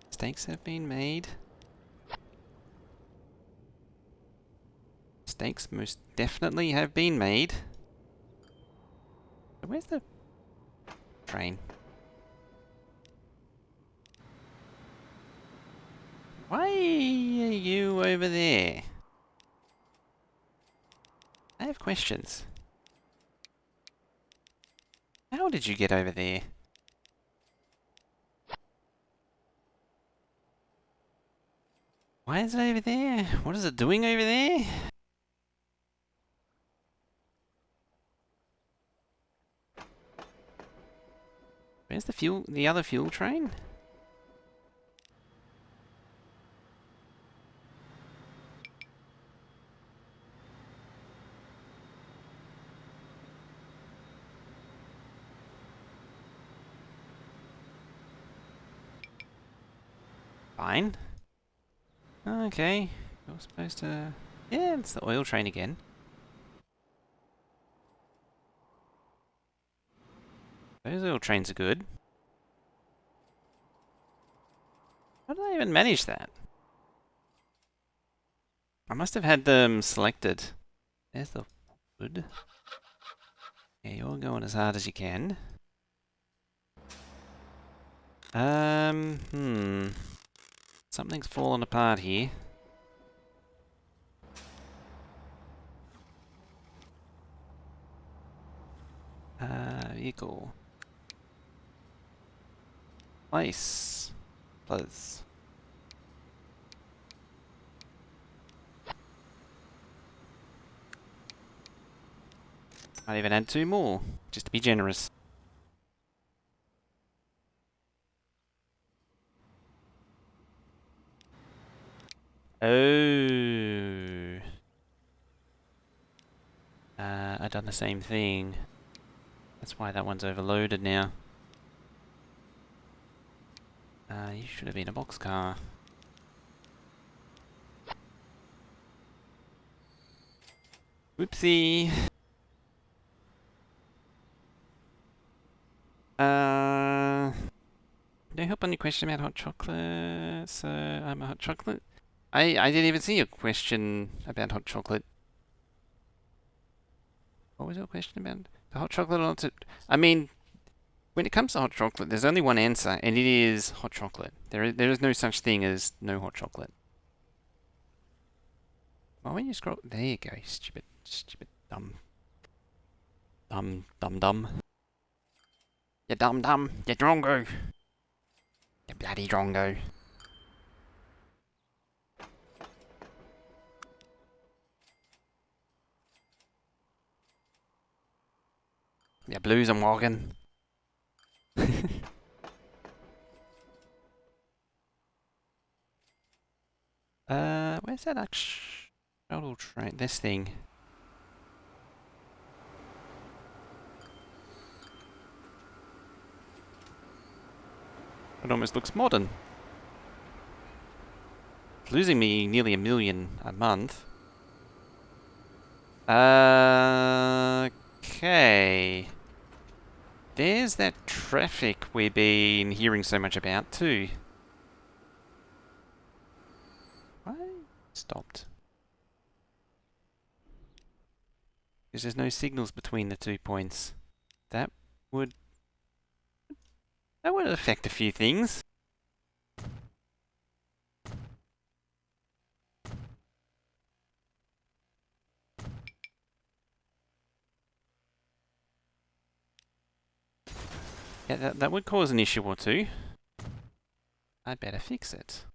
Mistakes have been made. Mistakes most definitely have been made. Where's the train? Why are you over there? I have questions. How did you get over there? Why is it over there? What is it doing over there? Where's the other fuel train? Fine. Okay. You're supposed to... Yeah, it's the oil train again. Those oil trains are good. How did I even manage that? I must have had them selected. There's the wood. Yeah, you're going as hard as you can. Something's fallen apart here. Vehicle. Place. Plus. Might even add 2 more, just to be generous. Oh. I've done the same thing. That's why that one's overloaded now. You should have been a boxcar. Whoopsie. No help on your question about hot chocolate. So I'm a hot chocolate. I didn't even see your question about hot chocolate. What was your question about? The hot chocolate or not? I mean, when it comes to hot chocolate, there's only one answer, and it is hot chocolate. There is no such thing as no hot chocolate. Well, when you scroll, there you go. Stupid, dumb. Dumb. You dumb. You drongo. You bloody drongo. You blues and walking. Where's that shuttle train? This thing. It almost looks modern. It's losing me nearly $1 million a month. Okay. There's that traffic we've been hearing so much about too. Why? Stopped. Because there's no signals between the 2 points. That would affect a few things. Yeah, that would cause an issue or two. I'd better fix it.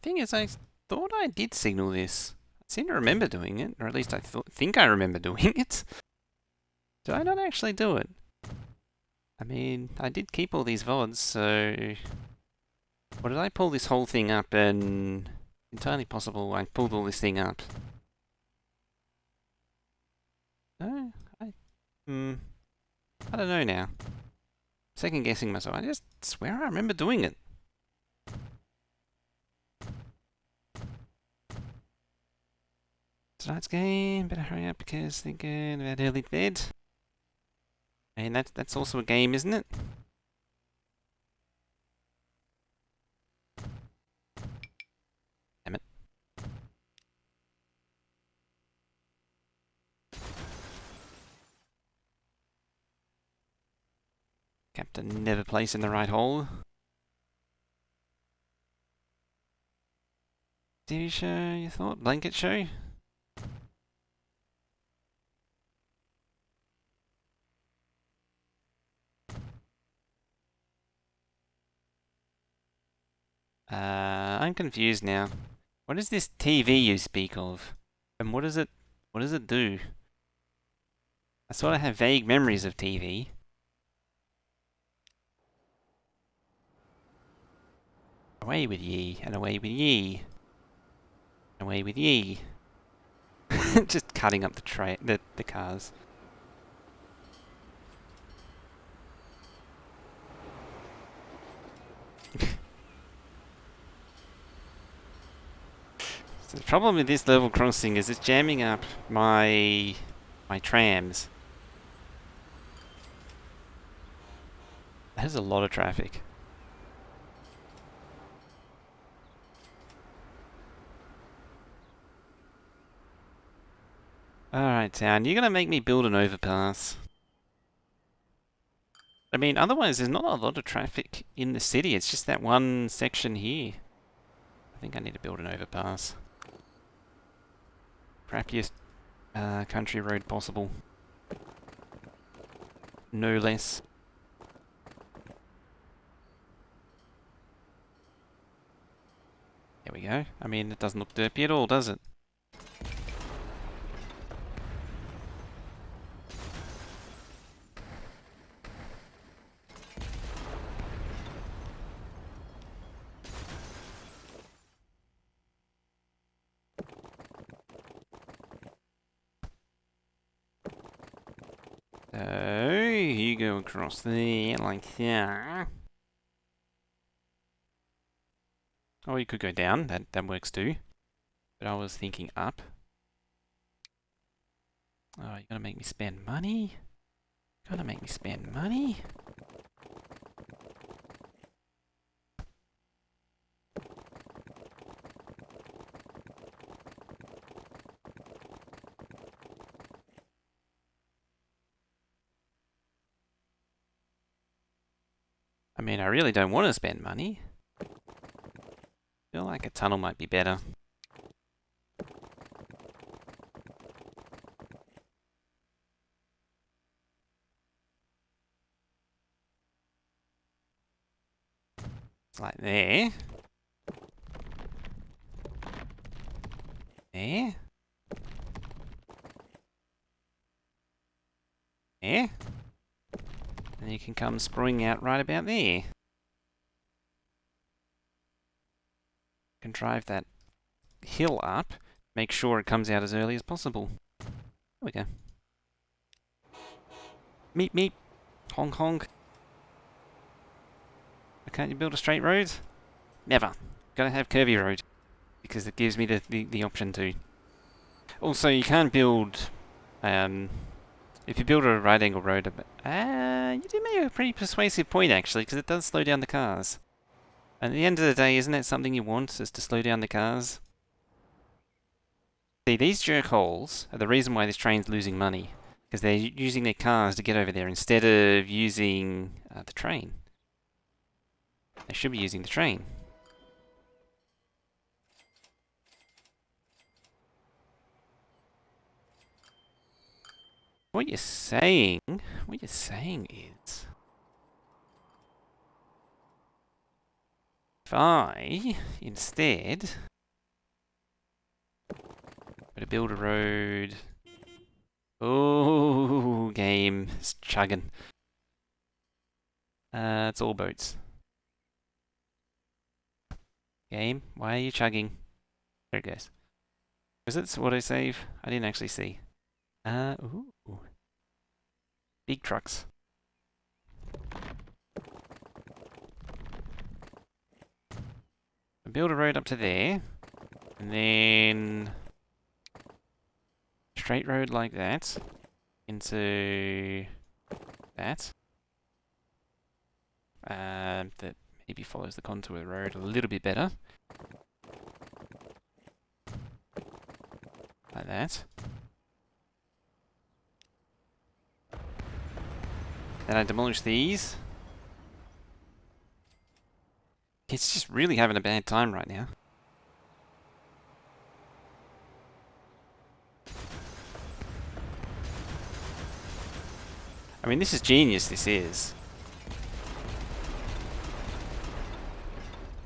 Thing is, I thought I did signal this. I seem to remember doing it, or at least I think I remember doing it. Did I not actually do it? I mean, I did keep all these VODs, so... Or did I pull this whole thing up and... Entirely possible I pulled all this thing up. No? I don't know now. Second guessing myself. I just swear I remember doing it. Tonight's game, better hurry up because thinking about early bed. And that's also a game, isn't it? Damn it. Captain never placed in the right hole. TV show, you thought? Blanket show? I'm confused now. What is this TV you speak of? And what does it do? I sort of have vague memories of TV. Away with ye, and away with ye. Away with ye. Just cutting up the, the cars. So the problem with this level crossing is it's jamming up my trams. That is a lot of traffic. Alright, town, you're gonna make me build an overpass. I mean, otherwise there's not a lot of traffic in the city, it's just that one section here. I think I need to build an overpass. Crappiest country road possible. No less. There we go. I mean, it doesn't look derpy at all, does it? So, you go across there like that. Oh, you could go down, that works too. But I was thinking up. Oh, you're gonna make me spend money? Gonna make me spend money? I mean, I really don't want to spend money. Feel like a tunnel might be better. It's like there. There. There. And you can come sprawling out right about there. You can drive that hill up, make sure it comes out as early as possible. There we go. Meep meep. Honk honk. Can't you build a straight road? Never. Gotta have curvy road. Because it gives me the option to. Also, you can't build... if you build a right angle road... you do make a pretty persuasive point, actually, because it does slow down the cars. And at the end of the day, isn't that something you want, is to slow down the cars? See, these jerk holes are the reason why this train's losing money. Because they're using their cars to get over there instead of using the train. They should be using the train. What you're saying is... if I, instead... were to build a road... Oh, game. It's chugging. It's all boats. Game, why are you chugging? There it goes. Was it autosave? I didn't actually see. Ooh. Big trucks. Build a road up to there. And then... straight road like that. Into... that. That maybe follows the contour of the road a little bit better. Like that. Then I demolish these. It's just really having a bad time right now. I mean, this is genius, this is.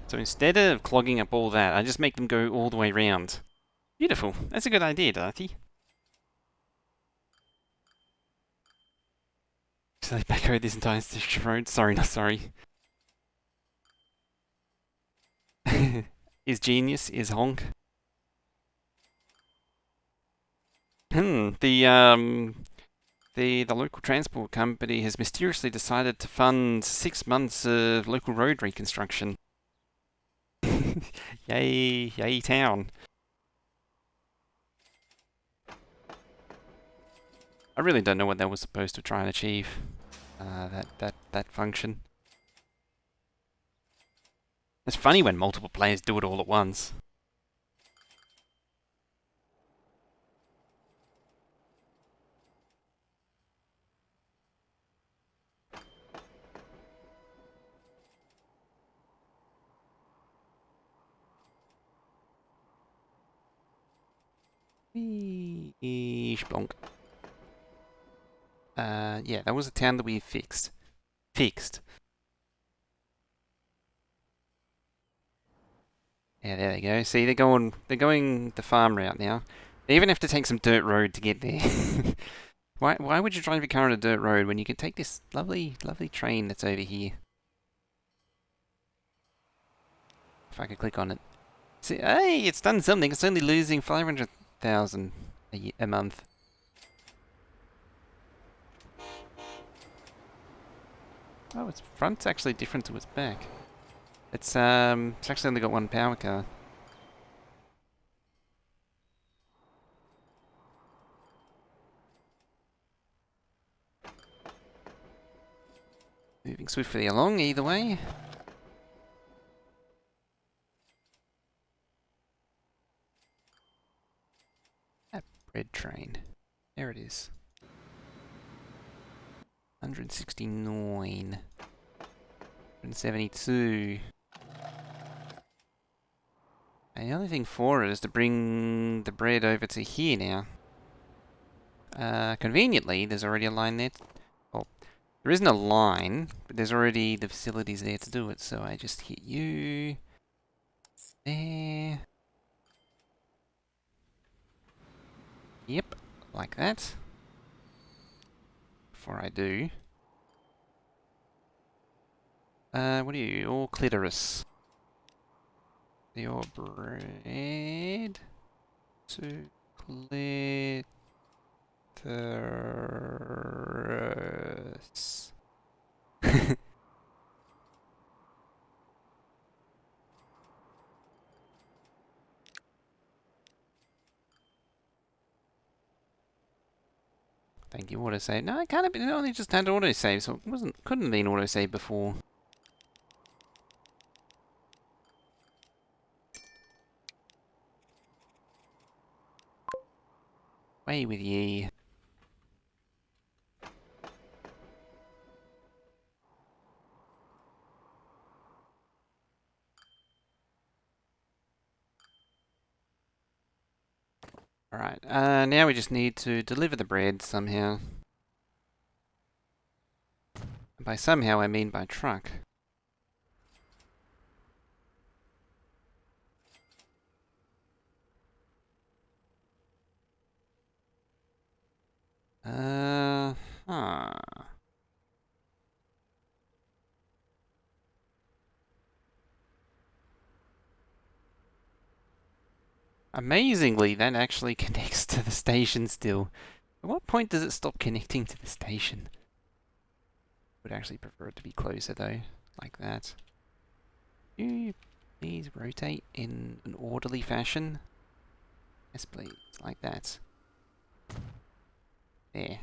So instead of clogging up all that, I just make them go all the way round. Beautiful. That's a good idea, Darthy. So they backhoe this entire section of road? Sorry, not sorry. Is genius, is honk. The local transport company has mysteriously decided to fund 6 months of local road reconstruction. Yay, yay town. I really don't know what that was supposed to try and achieve. That function. It's funny when multiple players do it all at once. Eesh, bonk. Yeah, that was a town that we fixed. Fixed. Yeah, there they go. See, they're going the farm route now. They even have to take some dirt road to get there. Why would you drive your car on a dirt road when you can take this lovely train that's over here? If I could click on it. See, hey, it's done something. It's only losing 500,000 a month. Oh, its front's actually different to its back. It's actually only got one power car. Moving swiftly along either way. That bread train. There it is. 169. 172. And the only thing for it is to bring the bread over to here now. Conveniently, there's already a line there. Well, there isn't a line, but there's already the facilities there to do it. So I just hit you. There. Yep, like that. Before I do. What are you? All clitoris. Your bread to clitoris. Thank you, autosave. No, it can't have been. It only just had autosave, so it couldn't have been autosave before. Way with ye. Alright, now we just need to deliver the bread somehow. By somehow, I mean by truck. Huh. Amazingly, that actually connects to the station still. At what point does it stop connecting to the station? Would actually prefer it to be closer though, like that. You please rotate in an orderly fashion. Yes, please, like that. There.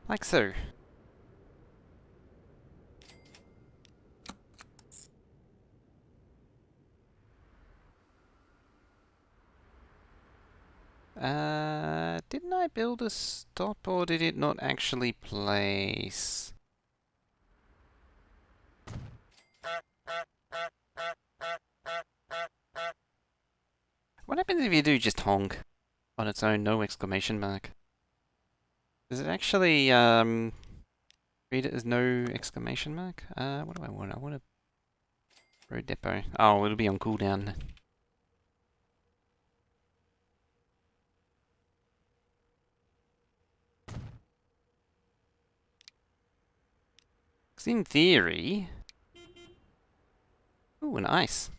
Like so. Didn't I build a stop or did it not actually place? What happens if you do just honk on its own, no exclamation mark? Does it actually, read it as no exclamation mark? What do I want? I want a road depot. Oh, it'll be on cooldown. Because in theory... Ooh, an ice.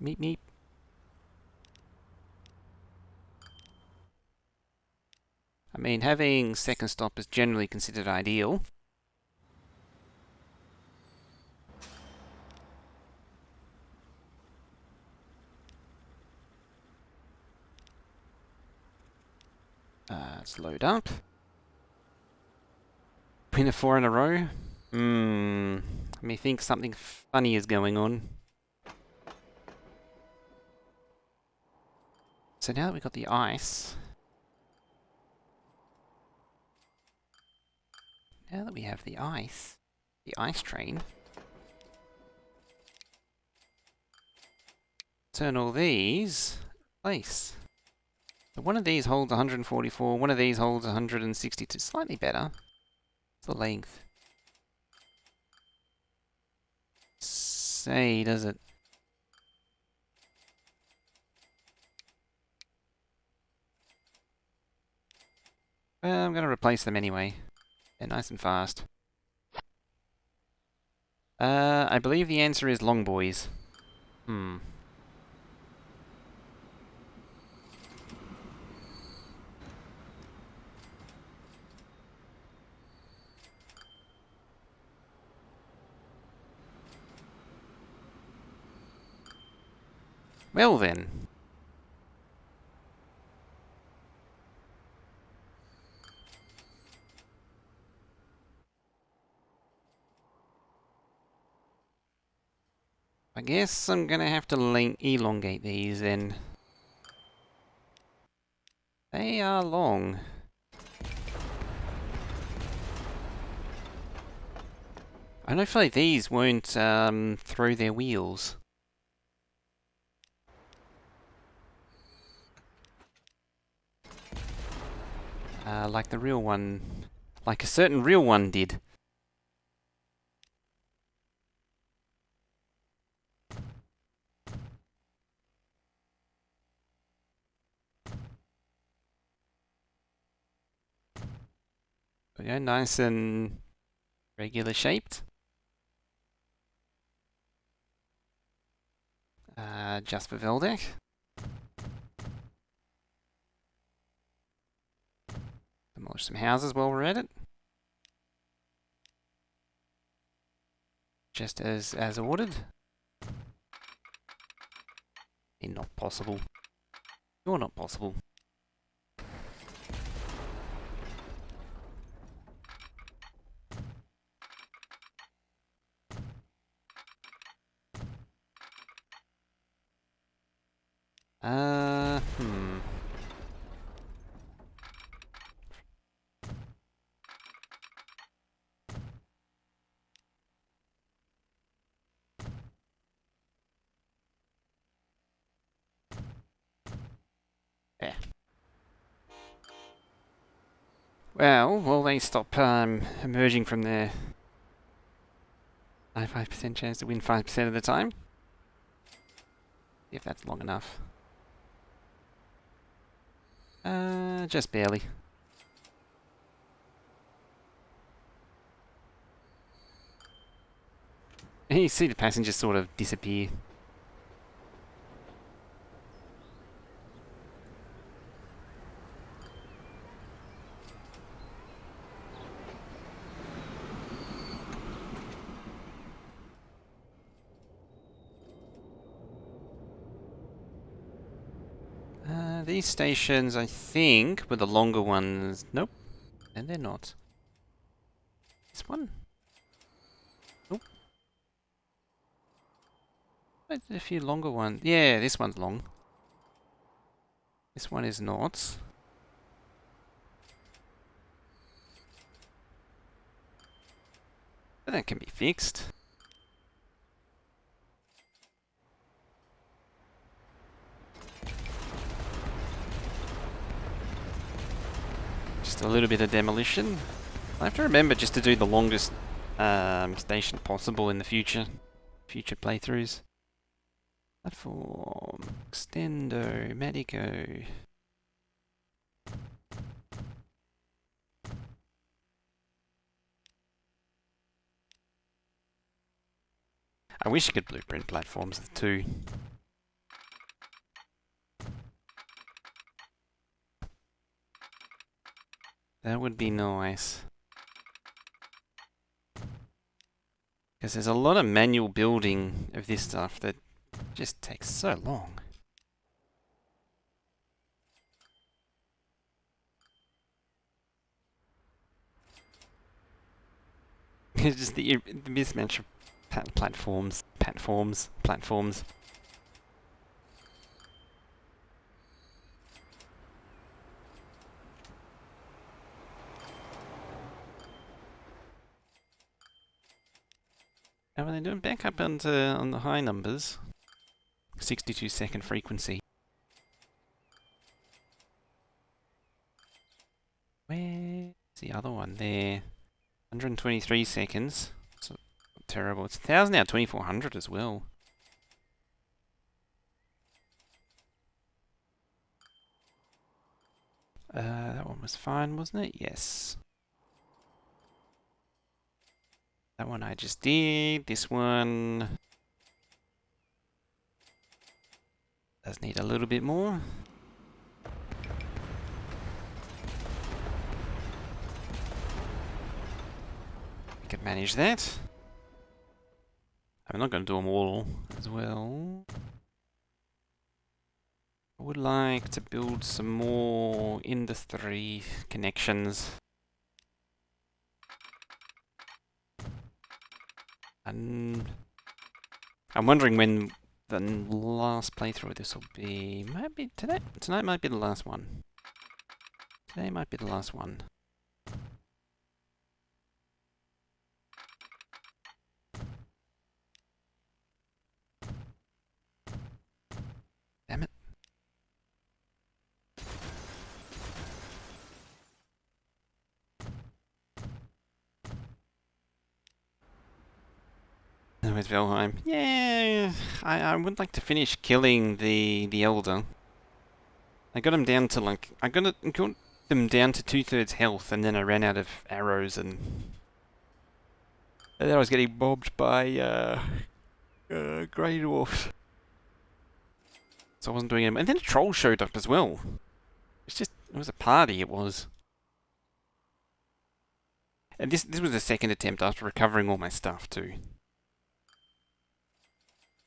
Meep meep. mean, having second stop is generally considered ideal. Let's load up. Win a 4 in a row. Let me think something funny is going on. So now that we've got the ice, now that we have the ice train, turn all these place. So one of these holds 144, one of these holds 162, slightly better. What's the length? Say, does it? Well, I'm going to replace them anyway. They're nice and fast. I believe the answer is long boys. Well then. I guess I'm gonna have to elongate these then. They are long. And hopefully these won't throw their wheels. Like the real one, like a certain real one did. We go, nice and regular shaped. Just for Veldeck. Demolish some houses while we're at it. Just as ordered. They're not possible. You're not possible. Hmm. Yeah. Well, will they stop emerging from their 95% chance to win 5% of the time? If that's long enough. Just barely. You see the passengers sort of disappear. These stations, I think, were the longer ones. Nope. And they're not. This one? Nope. There's a few longer ones. Yeah, this one's long. This one is not. But that can be fixed. Just a little bit of demolition. I have to remember just to do the longest station possible in the future playthroughs. Platform, extendo, medico. I wish you could blueprint platforms too. That would be nice. Because there's a lot of manual building of this stuff that just takes so long. It's just the mismatch of platforms. How are they doing? Back up on the high numbers. 62-second frequency. Where's the other one? There. 123 seconds. It's not terrible. It's 1,000 out of 2,400 as well. That one was fine, wasn't it? Yes. That one I just did. This one does need a little bit more. We can manage that. I'm not going to do them all as well. I would like to build some more industry connections. And I'm wondering when the last playthrough of this will be. Might be today. Tonight might be the last one. Today might be the last one. Damn it. Where's Valheim? Yeah, I would like to finish killing the Elder. I got him down to like, I got them down to 2/3 health, and then I ran out of arrows, and then I was getting mobbed by grey dwarfs. So I wasn't doing it. And then a troll showed up as well. It was a party, it was. And this was the second attempt after recovering all my stuff too.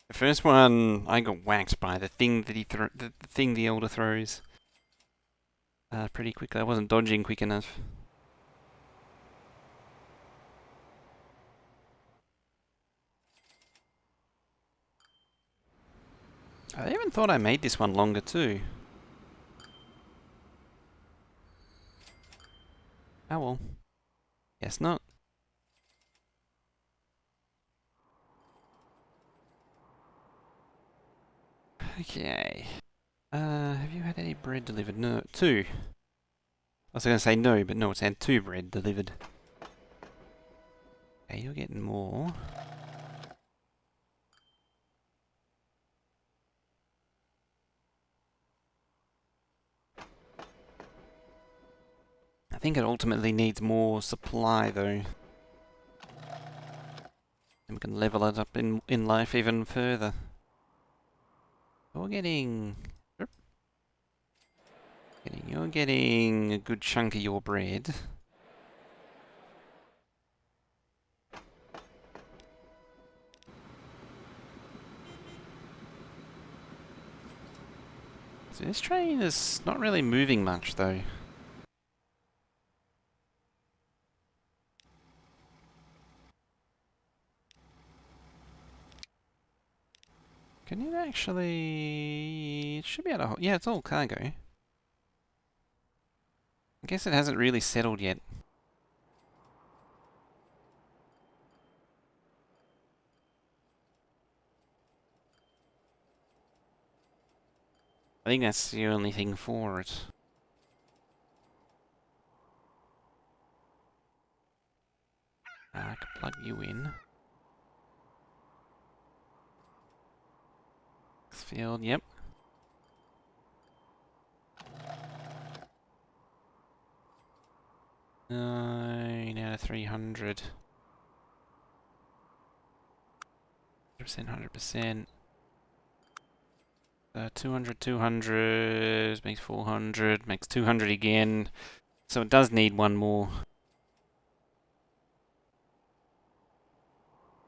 The first one, I got whacked by the thing that the thing the Elder throws. Pretty quickly. I wasn't dodging quick enough. I even thought I made this one longer too. Oh well. Guess not. Okay. Have you had any bread delivered? No, 2. I was going to say no, but no, it's had 2 bread delivered. Okay, you're getting more. I think it ultimately needs more supply though. And we can level it up in life even further. You're getting a good chunk of your bread. So this train is not really moving much though. Can you actually... It should be able to... Yeah, it's all cargo. I guess it hasn't really settled yet. I think that's the only thing for it. I can plug you in. Field, yep. 9 out of 300. 100%. 200, 200, makes 400, makes 200 again. So it does need one more. I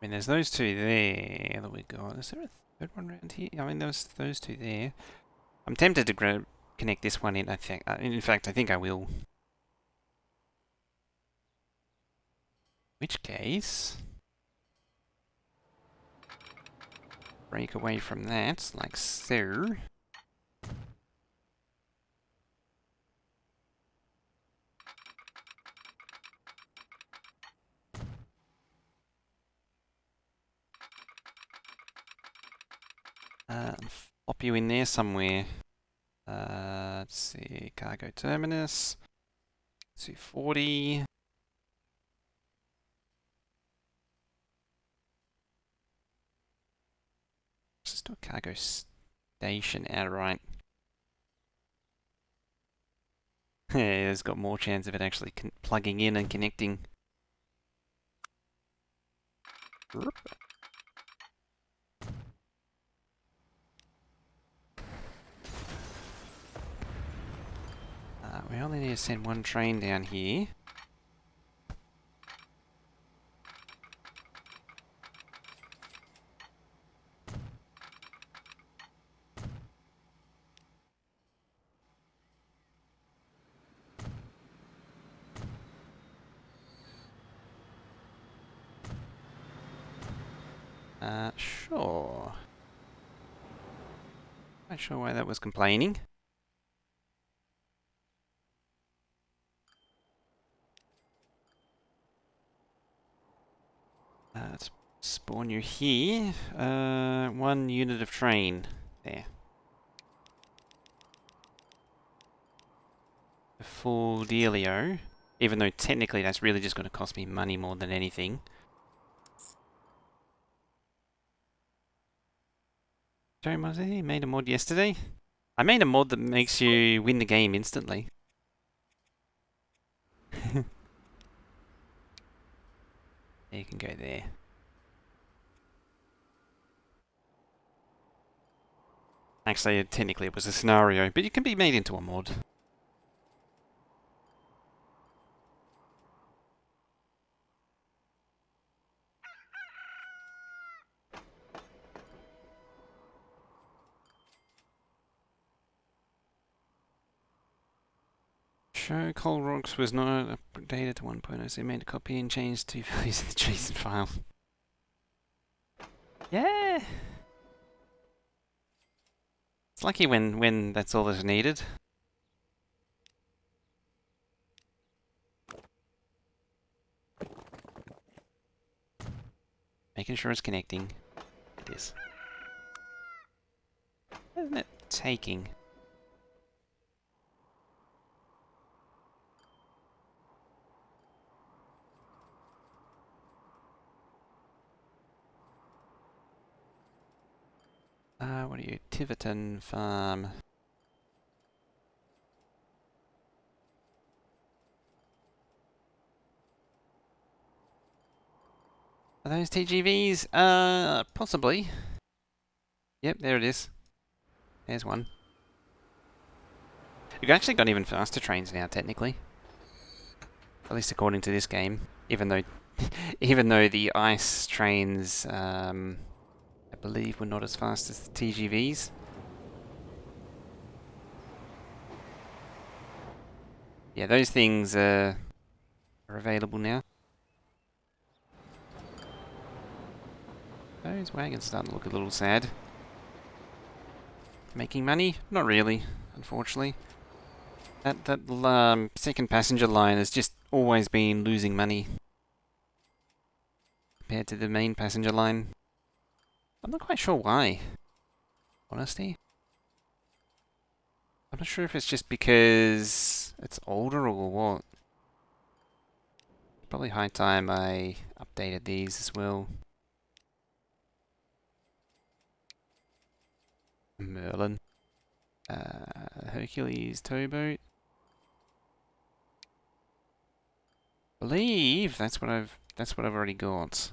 mean, there's those two there that we got. Is there a third one around here? I mean, there's those two there. I'm tempted to connect this one in, I think. In fact, I think I will. Which case, break away from that, like so. Pop you in there somewhere. Let's see, cargo terminus, 240. Let's just do a cargo station outright. Yeah, it's got more chance of it actually plugging in and connecting. We only need to send one train down here. Sure. Not sure why that was complaining. Let's spawn you here. 1 unit of train. There. A full dealio. Even though technically that's really just going to cost me money more than anything. Joe Mozzie made a mod yesterday. I made a mod that makes you win the game instantly. You can go there. Actually, technically it was a scenario, but it can be made into a mod. Show Coal Rocks was not updated to 1.0, so they made a copy and changed 2 values in the JSON file. Yeah! It's lucky when that's all that's needed. Making sure it's connecting. It is. Isn't it taking? What are you? Tiverton Farm. Are those TGVs? Possibly. Yep, there it is. There's one. You've actually got even faster trains now, technically. At least according to this game. Even though, even though the ice trains, I believe, were not as fast as the TGVs. Yeah, those things are available now. Those wagons starting to look a little sad. Making money? Not really, unfortunately. That second passenger line has just always been losing money compared to the main passenger line. I'm not quite sure why. Honesty. I'm not sure if it's just because it's older or what. Probably high time I updated these as well. Merlin. Hercules towboat. Believe that's what I've already got.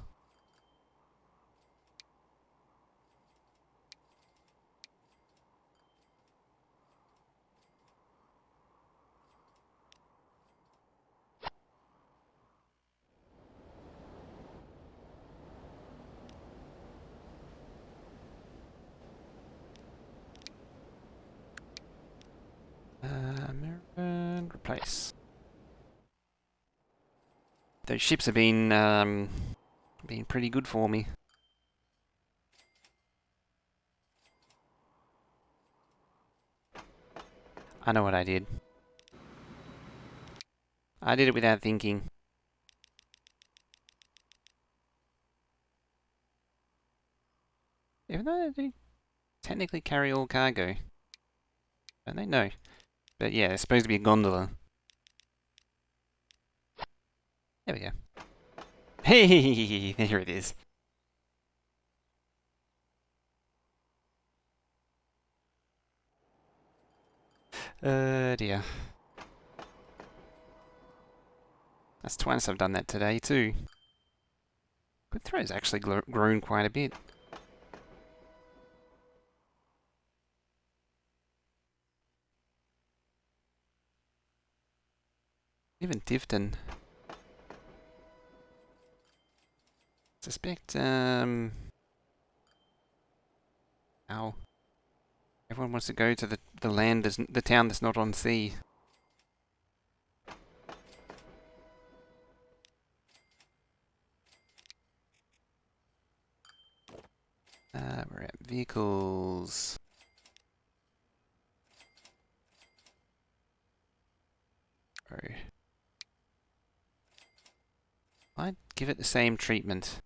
close. Those ships have been pretty good for me. I know what I did. I did it without thinking. Even though they do technically carry all cargo. Don't they? No. But yeah, it's supposed to be a gondola. There we go. Hey, there it is. Dear. That's twice I've done that today too. But throw's actually grown quite a bit. Even Tifton. Suspect, ow. Everyone wants to go to the land, the town that's not on sea. We're at vehicles. Oh. I'd give it the same treatment.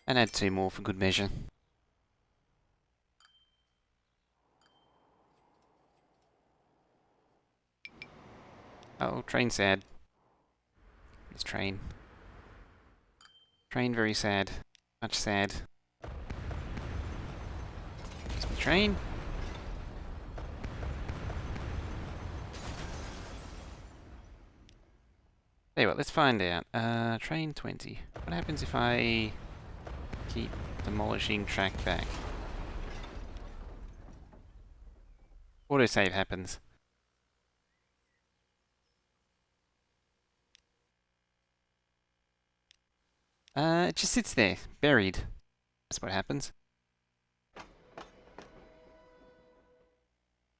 And add 2 more for good measure. Oh, train sad. This train. Train very sad. Much sad. It's the train. Tell you what, let's find out. Train 20. What happens if I keep demolishing track back? Autosave happens. It just sits there, buried. That's what happens.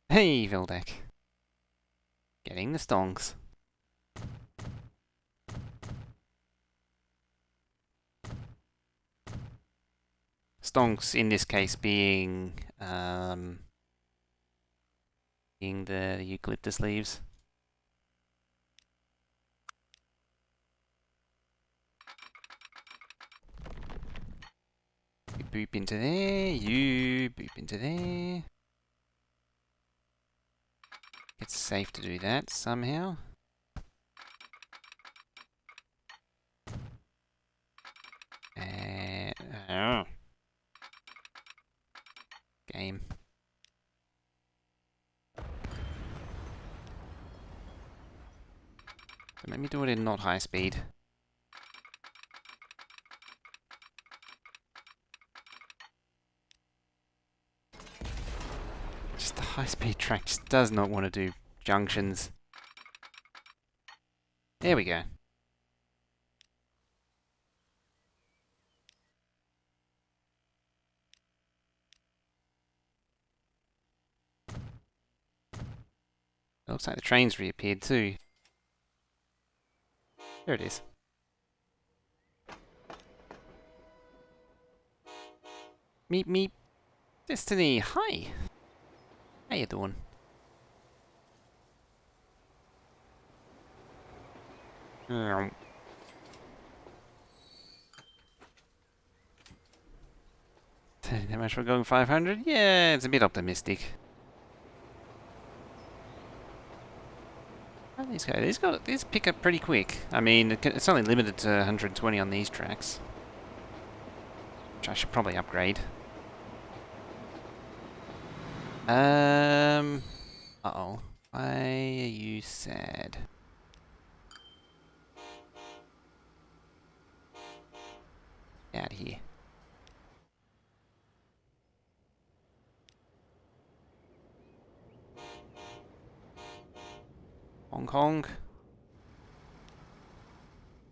Hey, Vildak. Getting the stonks. Stonks in this case being the eucalyptus leaves. You boop into there, you boop into there. It's safe to do that somehow. And game. So let me do it in not high speed. Just the high speed track just does not want to do junctions. There we go. It looks like the train's reappeared too. There it is. Meep meep. Destiny, hi. How you doing? How much we're going 500? Yeah, it's a bit optimistic. How do these go? These pick up pretty quick. I mean, it's only limited to 120 on these tracks. Which I should probably upgrade. Uh-oh. Why are you sad? Out here. Hong Kong.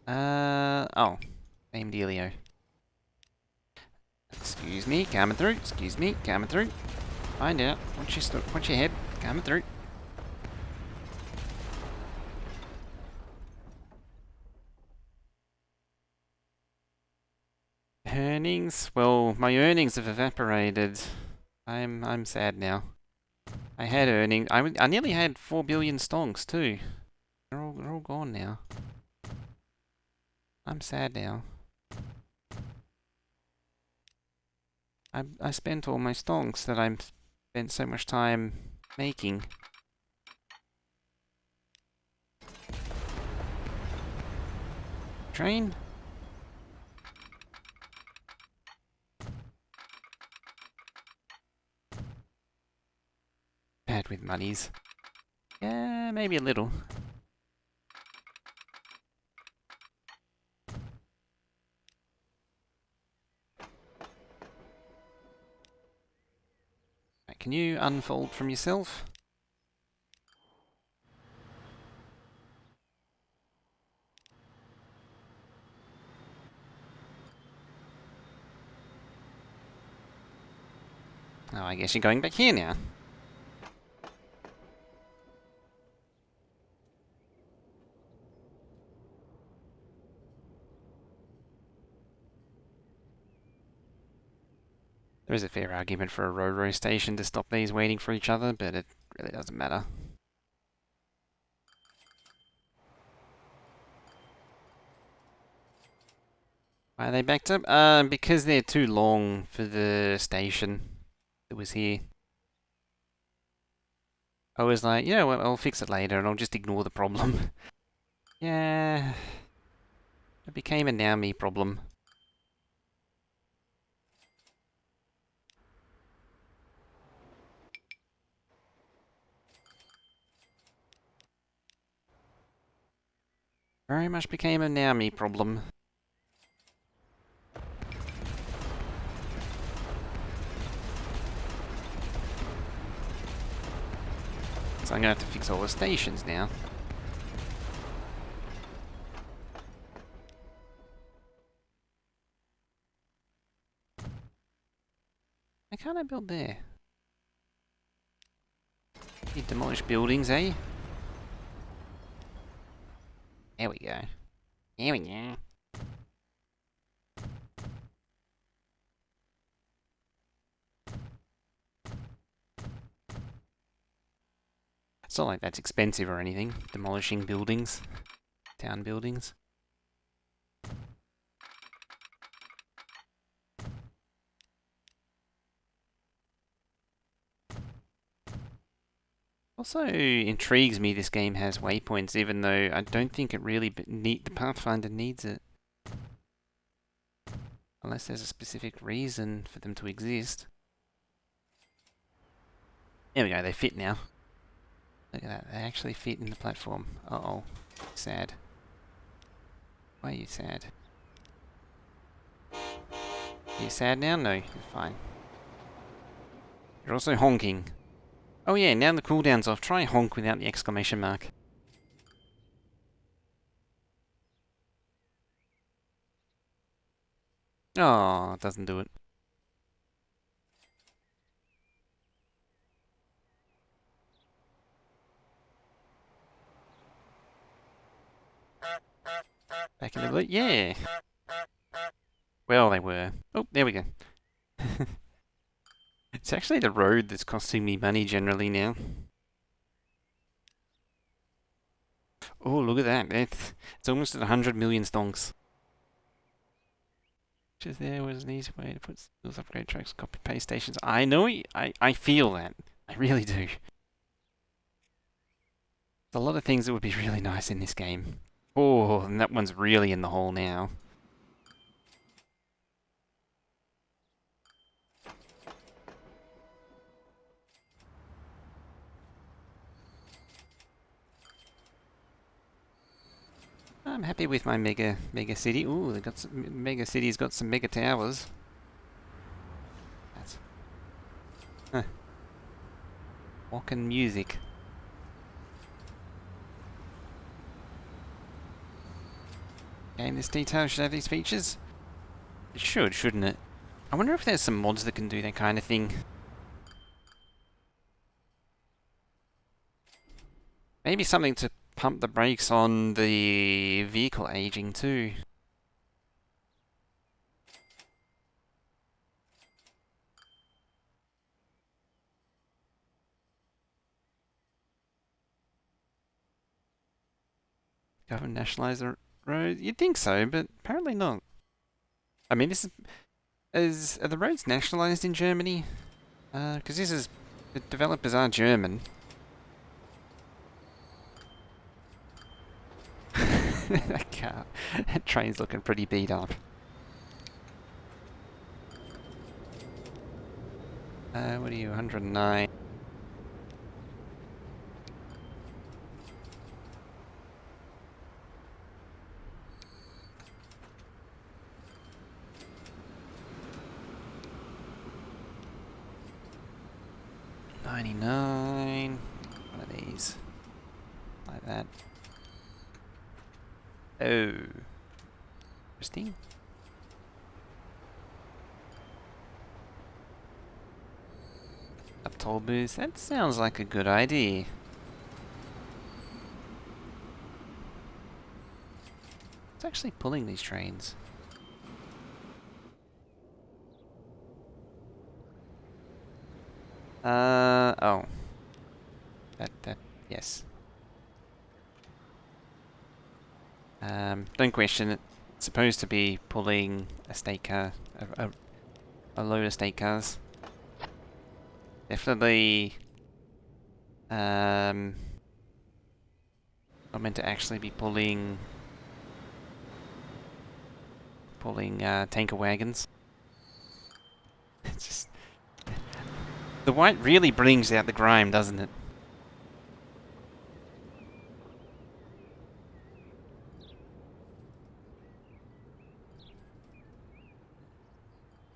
Oh. Same dealio. Excuse me, coming through. Excuse me, coming through. Find out. Watch your head. Coming through. Earnings? Well, my earnings have evaporated. I'm sad now. I had earnings. I nearly had 4 billion stonks too. They're all gone now. I'm sad now. I spent all my stonks that I spent so much time making. Train? Bad with monies. Yeah, maybe a little. Right, can you unfold from yourself? Oh, I guess you're going back here now. There is a fair argument for a railroad station to stop these waiting for each other, but it really doesn't matter. Why are they backed up? Because they're too long for the station that was here. I was like, you know what, I'll fix it later and I'll just ignore the problem. Yeah, it became a now me problem. Very much became a now me problem. So I'm gonna have to fix all the stations now. Why can't I build there? You demolish buildings, eh? There we go. There we go. It's not like that's expensive or anything, demolishing buildings, town buildings. Also intrigues me this game has waypoints, even though I don't think it really the Pathfinder needs it. Unless there's a specific reason for them to exist. There we go, they fit now. Look at that, they actually fit in the platform. Uh-oh. Sad. Why are you sad? Are you sad now? No, you're fine. You're also honking. Oh yeah, now the cooldown's off, try honk without the exclamation mark. Oh, it doesn't do it. Back in the loot? Yeah! Well, they were. Oh, there we go. It's actually the road that's costing me money generally now. Oh, look at that. It's almost at 100 million stonks. Just there was an easy way to put skills, upgrade tracks, copy paste stations. I know, I feel that. I really do. There's a lot of things that would be really nice in this game. Oh, and that one's really in the hole now. I'm happy with my mega city. Ooh, they got some mega city's got some mega towers. That's walking music. Game this detail should have these features. It should, shouldn't it? I wonder if there's some mods that can do that kind of thing. Maybe something to pump the brakes on the vehicle aging too. Government nationalise the road? You'd think so, but apparently not. I mean, this are the roads nationalised in Germany? Because the developers are German. That car, that train's looking pretty beat up. What are you, 109? $99. One of these. Like that. Oh. Interesting. Up toll booth. That sounds like a good idea. It's actually pulling these trains. Oh. Yes. Don't question it. It's supposed to be pulling a state car, a load of state cars. Definitely, not meant to actually be pulling tanker wagons. It's just the white really brings out the grime, doesn't it?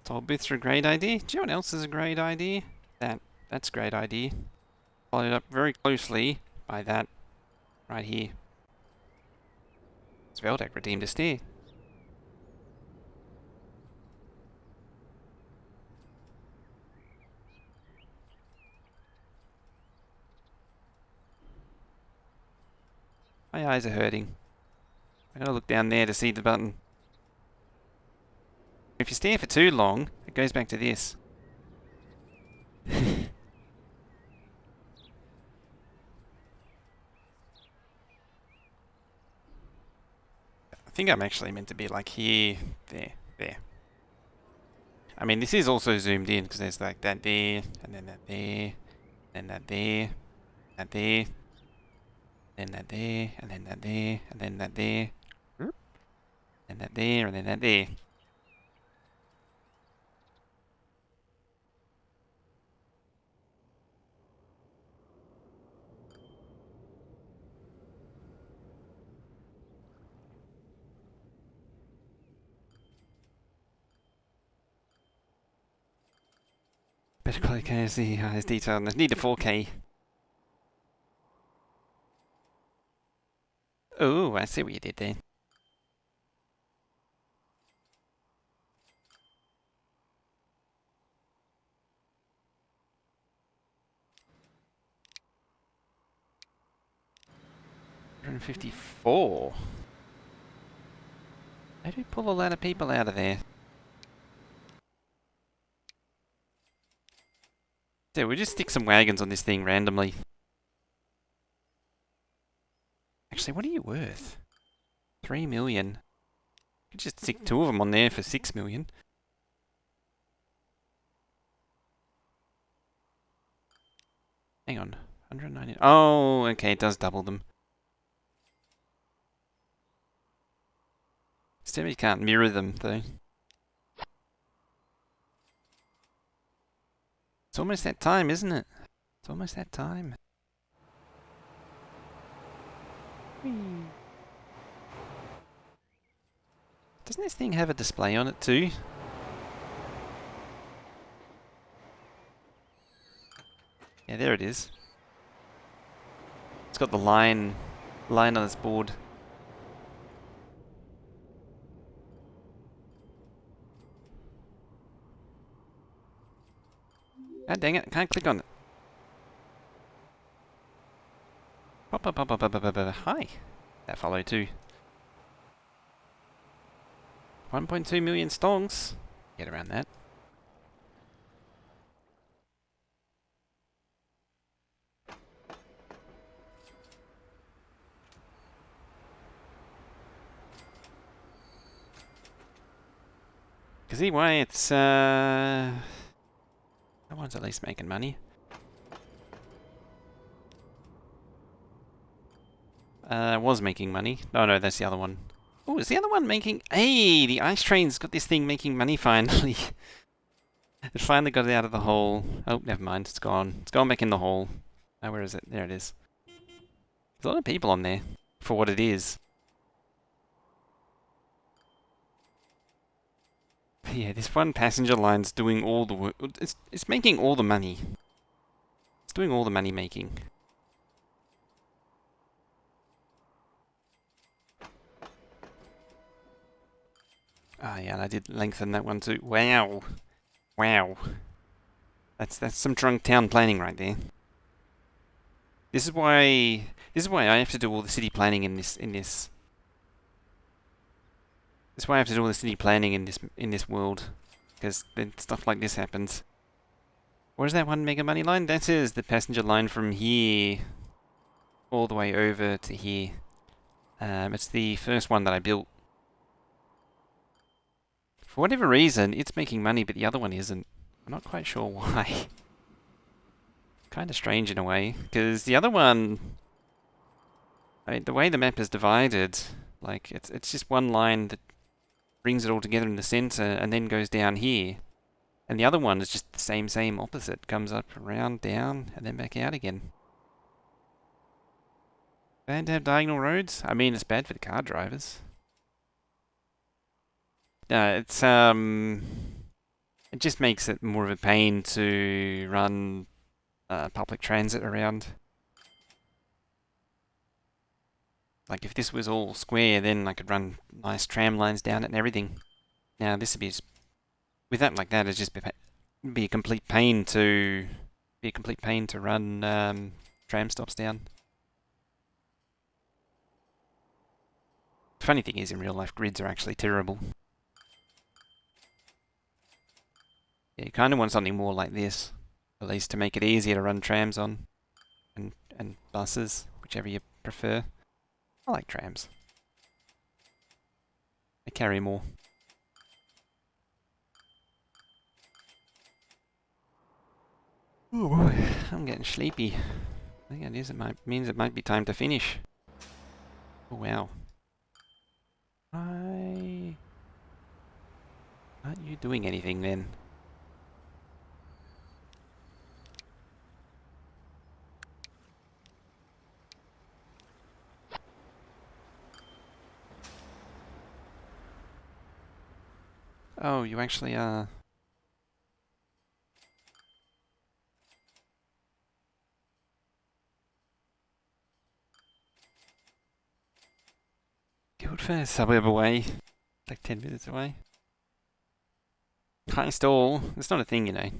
Toll booths are a great idea. Do you know what else is a great idea? That's a great idea. Followed up very closely by that right here. Sveldak redeemed a steer. My eyes are hurting. I gotta look down there to see the button. If you stare for too long, it goes back to this. I think I'm actually meant to be like here, there, there. I mean, this is also zoomed in because there's like that there, and then that there, and that there, that there, then that there, and then that there, and then that there, and that there, and then that there. Better quality KFC has detail on this. Need a 4K. Oh, I see what you did there. $154. How do you pull a lot of people out of there? Yeah, we'll just stick some wagons on this thing randomly. Actually, what are you worth? 3 million. Could just stick 2 of them on there for 6 million. Hang on. 190. Oh, okay, it does double them. Still, you can't mirror them, though. It's almost that time, isn't it? It's almost that time. Whee. Doesn't this thing have a display on it, too? Yeah, there it is. It's got the line on its board. God dang it, can't click on it. Pop, pop, pop, pop, pop, pop, pop. Hi. That followed too. 1.2 million stonks. Get around that. Cause anyway, it's that one's at least making money. Was making money. Oh no, that's the other one. Oh, is the other one making... Hey, the ice train's got this thing making money finally. It finally got it out of the hole. Oh, never mind, it's gone. It's gone back in the hole. Oh, where is it? There it is. There's a lot of people on there, for what it is. But yeah, this one passenger line's doing all the work. It's making all the money. It's doing all the money making. Ah, yeah, and I did lengthen that one too. Wow. Wow. That's some drunk town planning right there. This is why I have to do all the city planning in this. That's why I have to do all the city planning in this world, because then stuff like this happens. What is that one mega money line? That is the passenger line from here all the way over to here. It's the first one that I built. For whatever reason, it's making money, but the other one isn't. I'm not quite sure why. Kind of strange in a way, because the other one, I mean, the way the map is divided, like it's just one line that brings it all together in the center and then goes down here. And the other one is just the same opposite. Comes up, around, down, and then back out again. Bad to have diagonal roads? I mean, it's bad for the car drivers. No, it just makes it more of a pain to run public transit around. Like if this was all square, then I could run nice tram lines down it and everything. Now this would be with that like that, it'd just be a complete pain to run tram stops down. The funny thing is, in real life, grids are actually terrible. Yeah, you kind of want something more like this, at least to make it easier to run trams on, and buses, whichever you prefer. I like trams. They carry more. Oh boy, I'm getting sleepy. I think it is. Means it might be time to finish. Oh wow. Why aren't you doing anything then? Oh, you actually are. Guildford, suburb away. Like 10 minutes away. High stall. It's not a thing, you know. You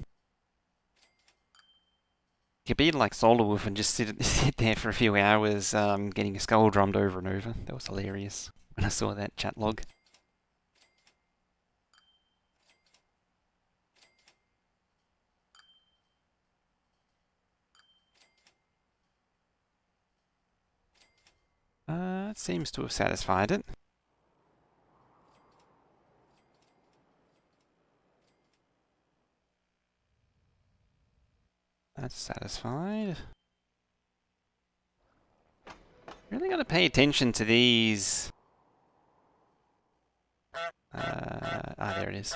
could be like Solar Wolf and just sit there for a few hours getting a skull drummed over and over. That was hilarious when I saw that chat log. It seems to have satisfied it. That's satisfied. Really got to pay attention to these. There it is.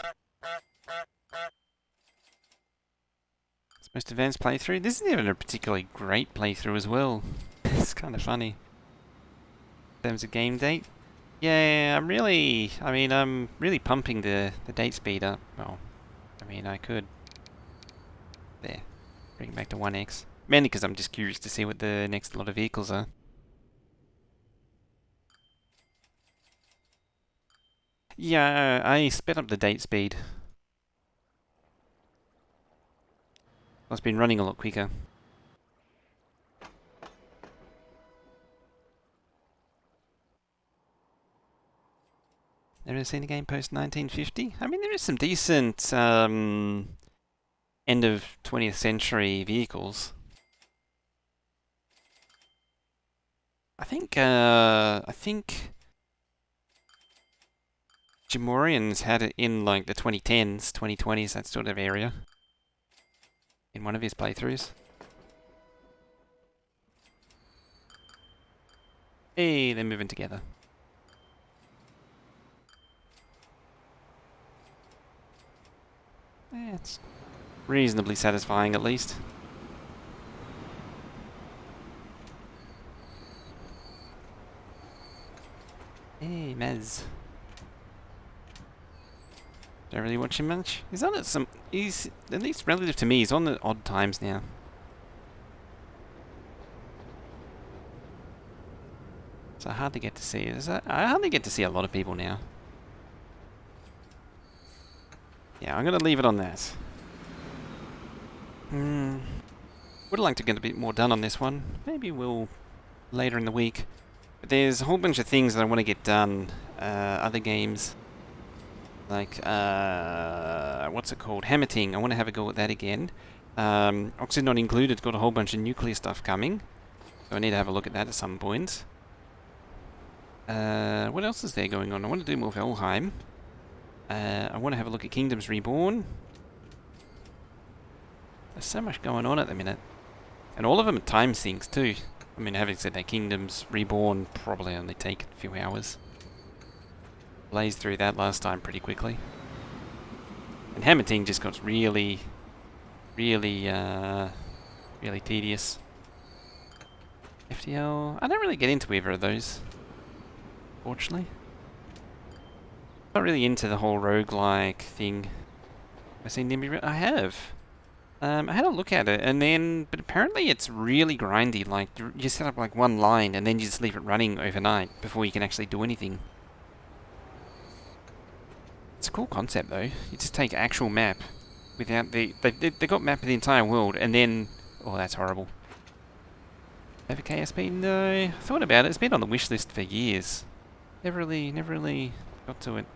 It's most advanced playthrough. This isn't even a particularly great playthrough as well. It's kind of funny. In terms of game date. Yeah, I'm really pumping the date speed up. Well, I mean, I could. There. Bring it back to 1x. Mainly because I'm just curious to see what the next lot of vehicles are. Yeah, I sped up the date speed. It's been running a lot quicker. Never seen a game post 1950? I mean, there is some decent end of 20th century vehicles. I think Jamorians had it in like the 2010s, 2020s, that sort of area. In one of his playthroughs. Hey, they're moving together. It's reasonably satisfying, at least. Hey, Mez. Don't really watch him much. He's on at some... He's, at least relative to me, he's on at odd times now. So I hardly get to see it. I hardly get to see a lot of people now. Yeah, I'm going to leave it on that. Would like to get a bit more done on this one. Maybe we'll later in the week. But there's a whole bunch of things that I want to get done. Other games. Like, what's it called? Hammerting. I want to have a go at that again. Oxygen Not Included got a whole bunch of nuclear stuff coming. So I need to have a look at that at some point. What else is there going on? I want to do more Valheim. I want to have a look at Kingdoms Reborn. There's so much going on at the minute. And all of them are time sinks too. I mean, having said that, Kingdoms Reborn probably only take a few hours. Blazed through that last time pretty quickly. And Hammerting just got really tedious. FTL, I don't really get into either of those, fortunately. Not really into the whole roguelike thing. I've seen NIMBY. I have. I had a look at it, and then, but apparently it's really grindy. Like you set up like one line, and then you just leave it running overnight before you can actually do anything. It's a cool concept, though. You just take actual map without they got map of the entire world, and then that's horrible. Over KSP? No, I thought about it. It's been on the wish list for years. Never really got to it.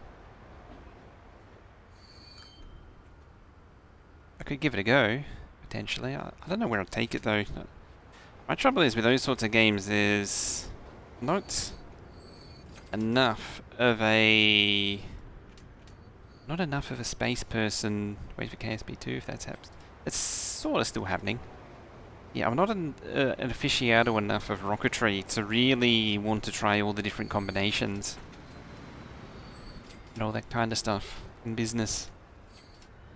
I could give it a go, potentially. I don't know where I'd take it, though. My trouble is with those sorts of games, there's not enough of a space person. Wait for KSP2 if that's happened. It's sort of still happening. Yeah, I'm not an aficionado enough of rocketry to really want to try all the different combinations and all that kind of stuff in business.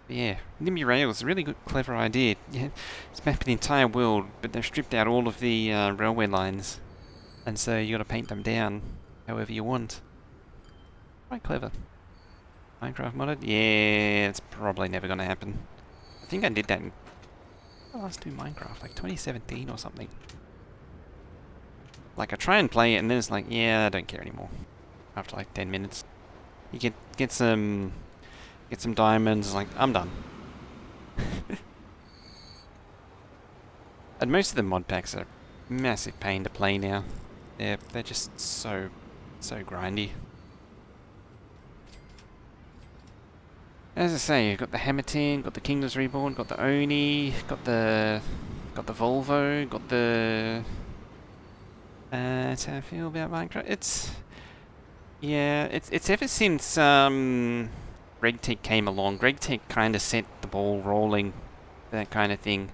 But yeah, NIMBY Rails, a really good, clever idea. Yeah, it's mapped the entire world, but they've stripped out all of the railway lines, and so you got to paint them down however you want. Quite clever. Minecraft modded? Yeah, it's probably never going to happen. I think I did that in the last two Minecraft, like 2017 or something. Like I try and play it, and then it's like, yeah, I don't care anymore. After like 10 minutes, you get some diamonds. Like I'm done. And most of the mod packs are a massive pain to play now. They're just so grindy. As I say, you've got the Hammerting, got the Kingdoms Reborn, got the Oni, got the Volvo, got the... That's how I feel about Minecraft. It's ever since RegTech came along. RegTech kind of set the ball rolling, that kind of thing.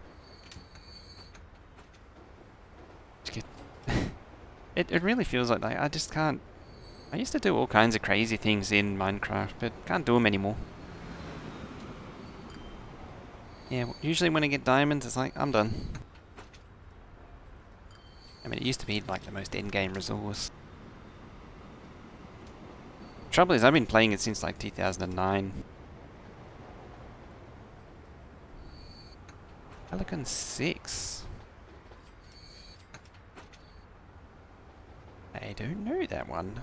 It really feels like I just can't... I used to do all kinds of crazy things in Minecraft, but can't do them anymore. Yeah, usually when I get diamonds, it's like, I'm done. I mean, it used to be like the most endgame resource. Trouble is, I've been playing it since like 2009. Pelican 6. I don't know that one.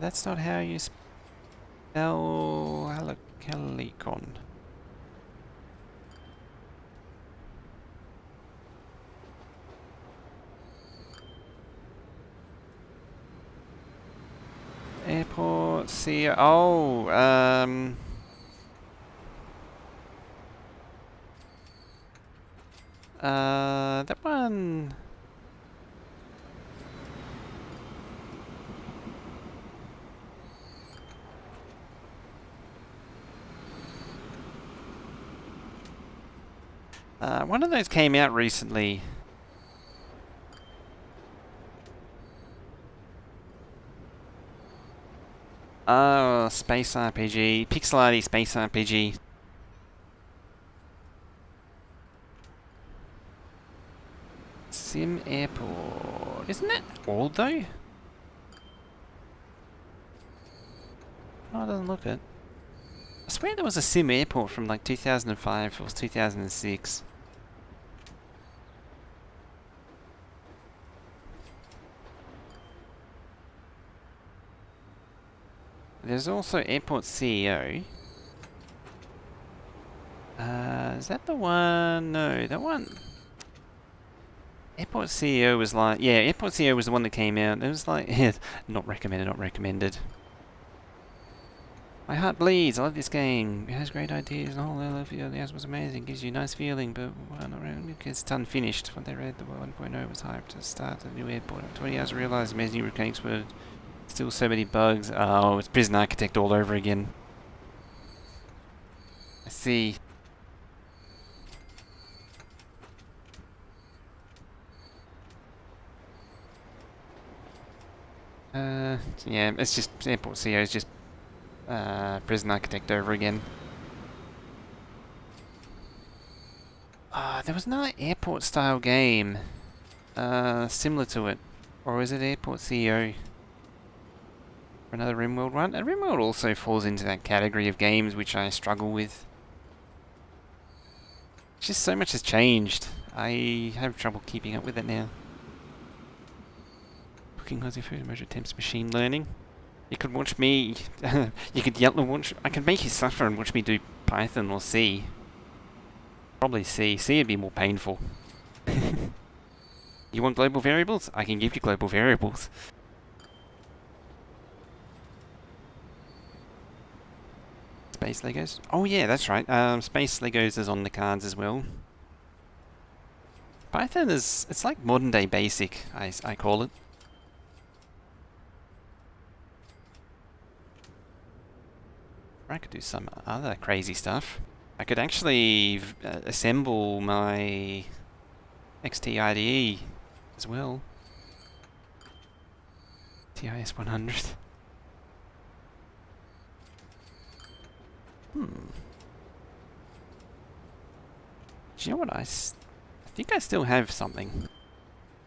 that's not how you spell Helicon. Airport, see. Oh, that one. One of those came out recently. Oh, space RPG, pixel arty space RPG. Sim Airport. Isn't that old though? Oh, it doesn't look it. I swear there was a Sim Airport from like 2005 or 2006. There's also Airport CEO. Is that the one? No, that one. Airport CEO was like, yeah, Airport CEO was the one that came out. It was like, not recommended, not recommended. My heart bleeds. I love this game. It has great ideas. The whole level of the house was amazing. Gives you a nice feeling, but well, not really because it's unfinished. What they read, the 1.0 was hyped to start the new airport. After 20 hours, I realised amazing mechanics were still so many bugs. Oh, it's Prison Architect all over again. I see. Yeah, it's just Airport CEO is just Prison Architect over again. There was another airport style game similar to it. Or is it Airport CEO? For another RimWorld one? RimWorld also falls into that category of games which I struggle with. Just so much has changed. I have trouble keeping up with it now. Cooking Aussie food, measure temps, machine learning. You could watch me. You could watch. I could make you suffer and watch me do Python or C. Probably C. C would be more painful. You want global variables? I can give you global variables. Space Legos? Oh yeah, that's right. Space Legos is on the cards as well. Python is, it's like modern day basic, I call it. I could do some other crazy stuff. I could actually assemble my XT IDE as well. TIS 100. Do you know what I think I still have something.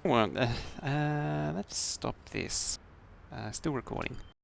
Well, let's stop this. Still recording.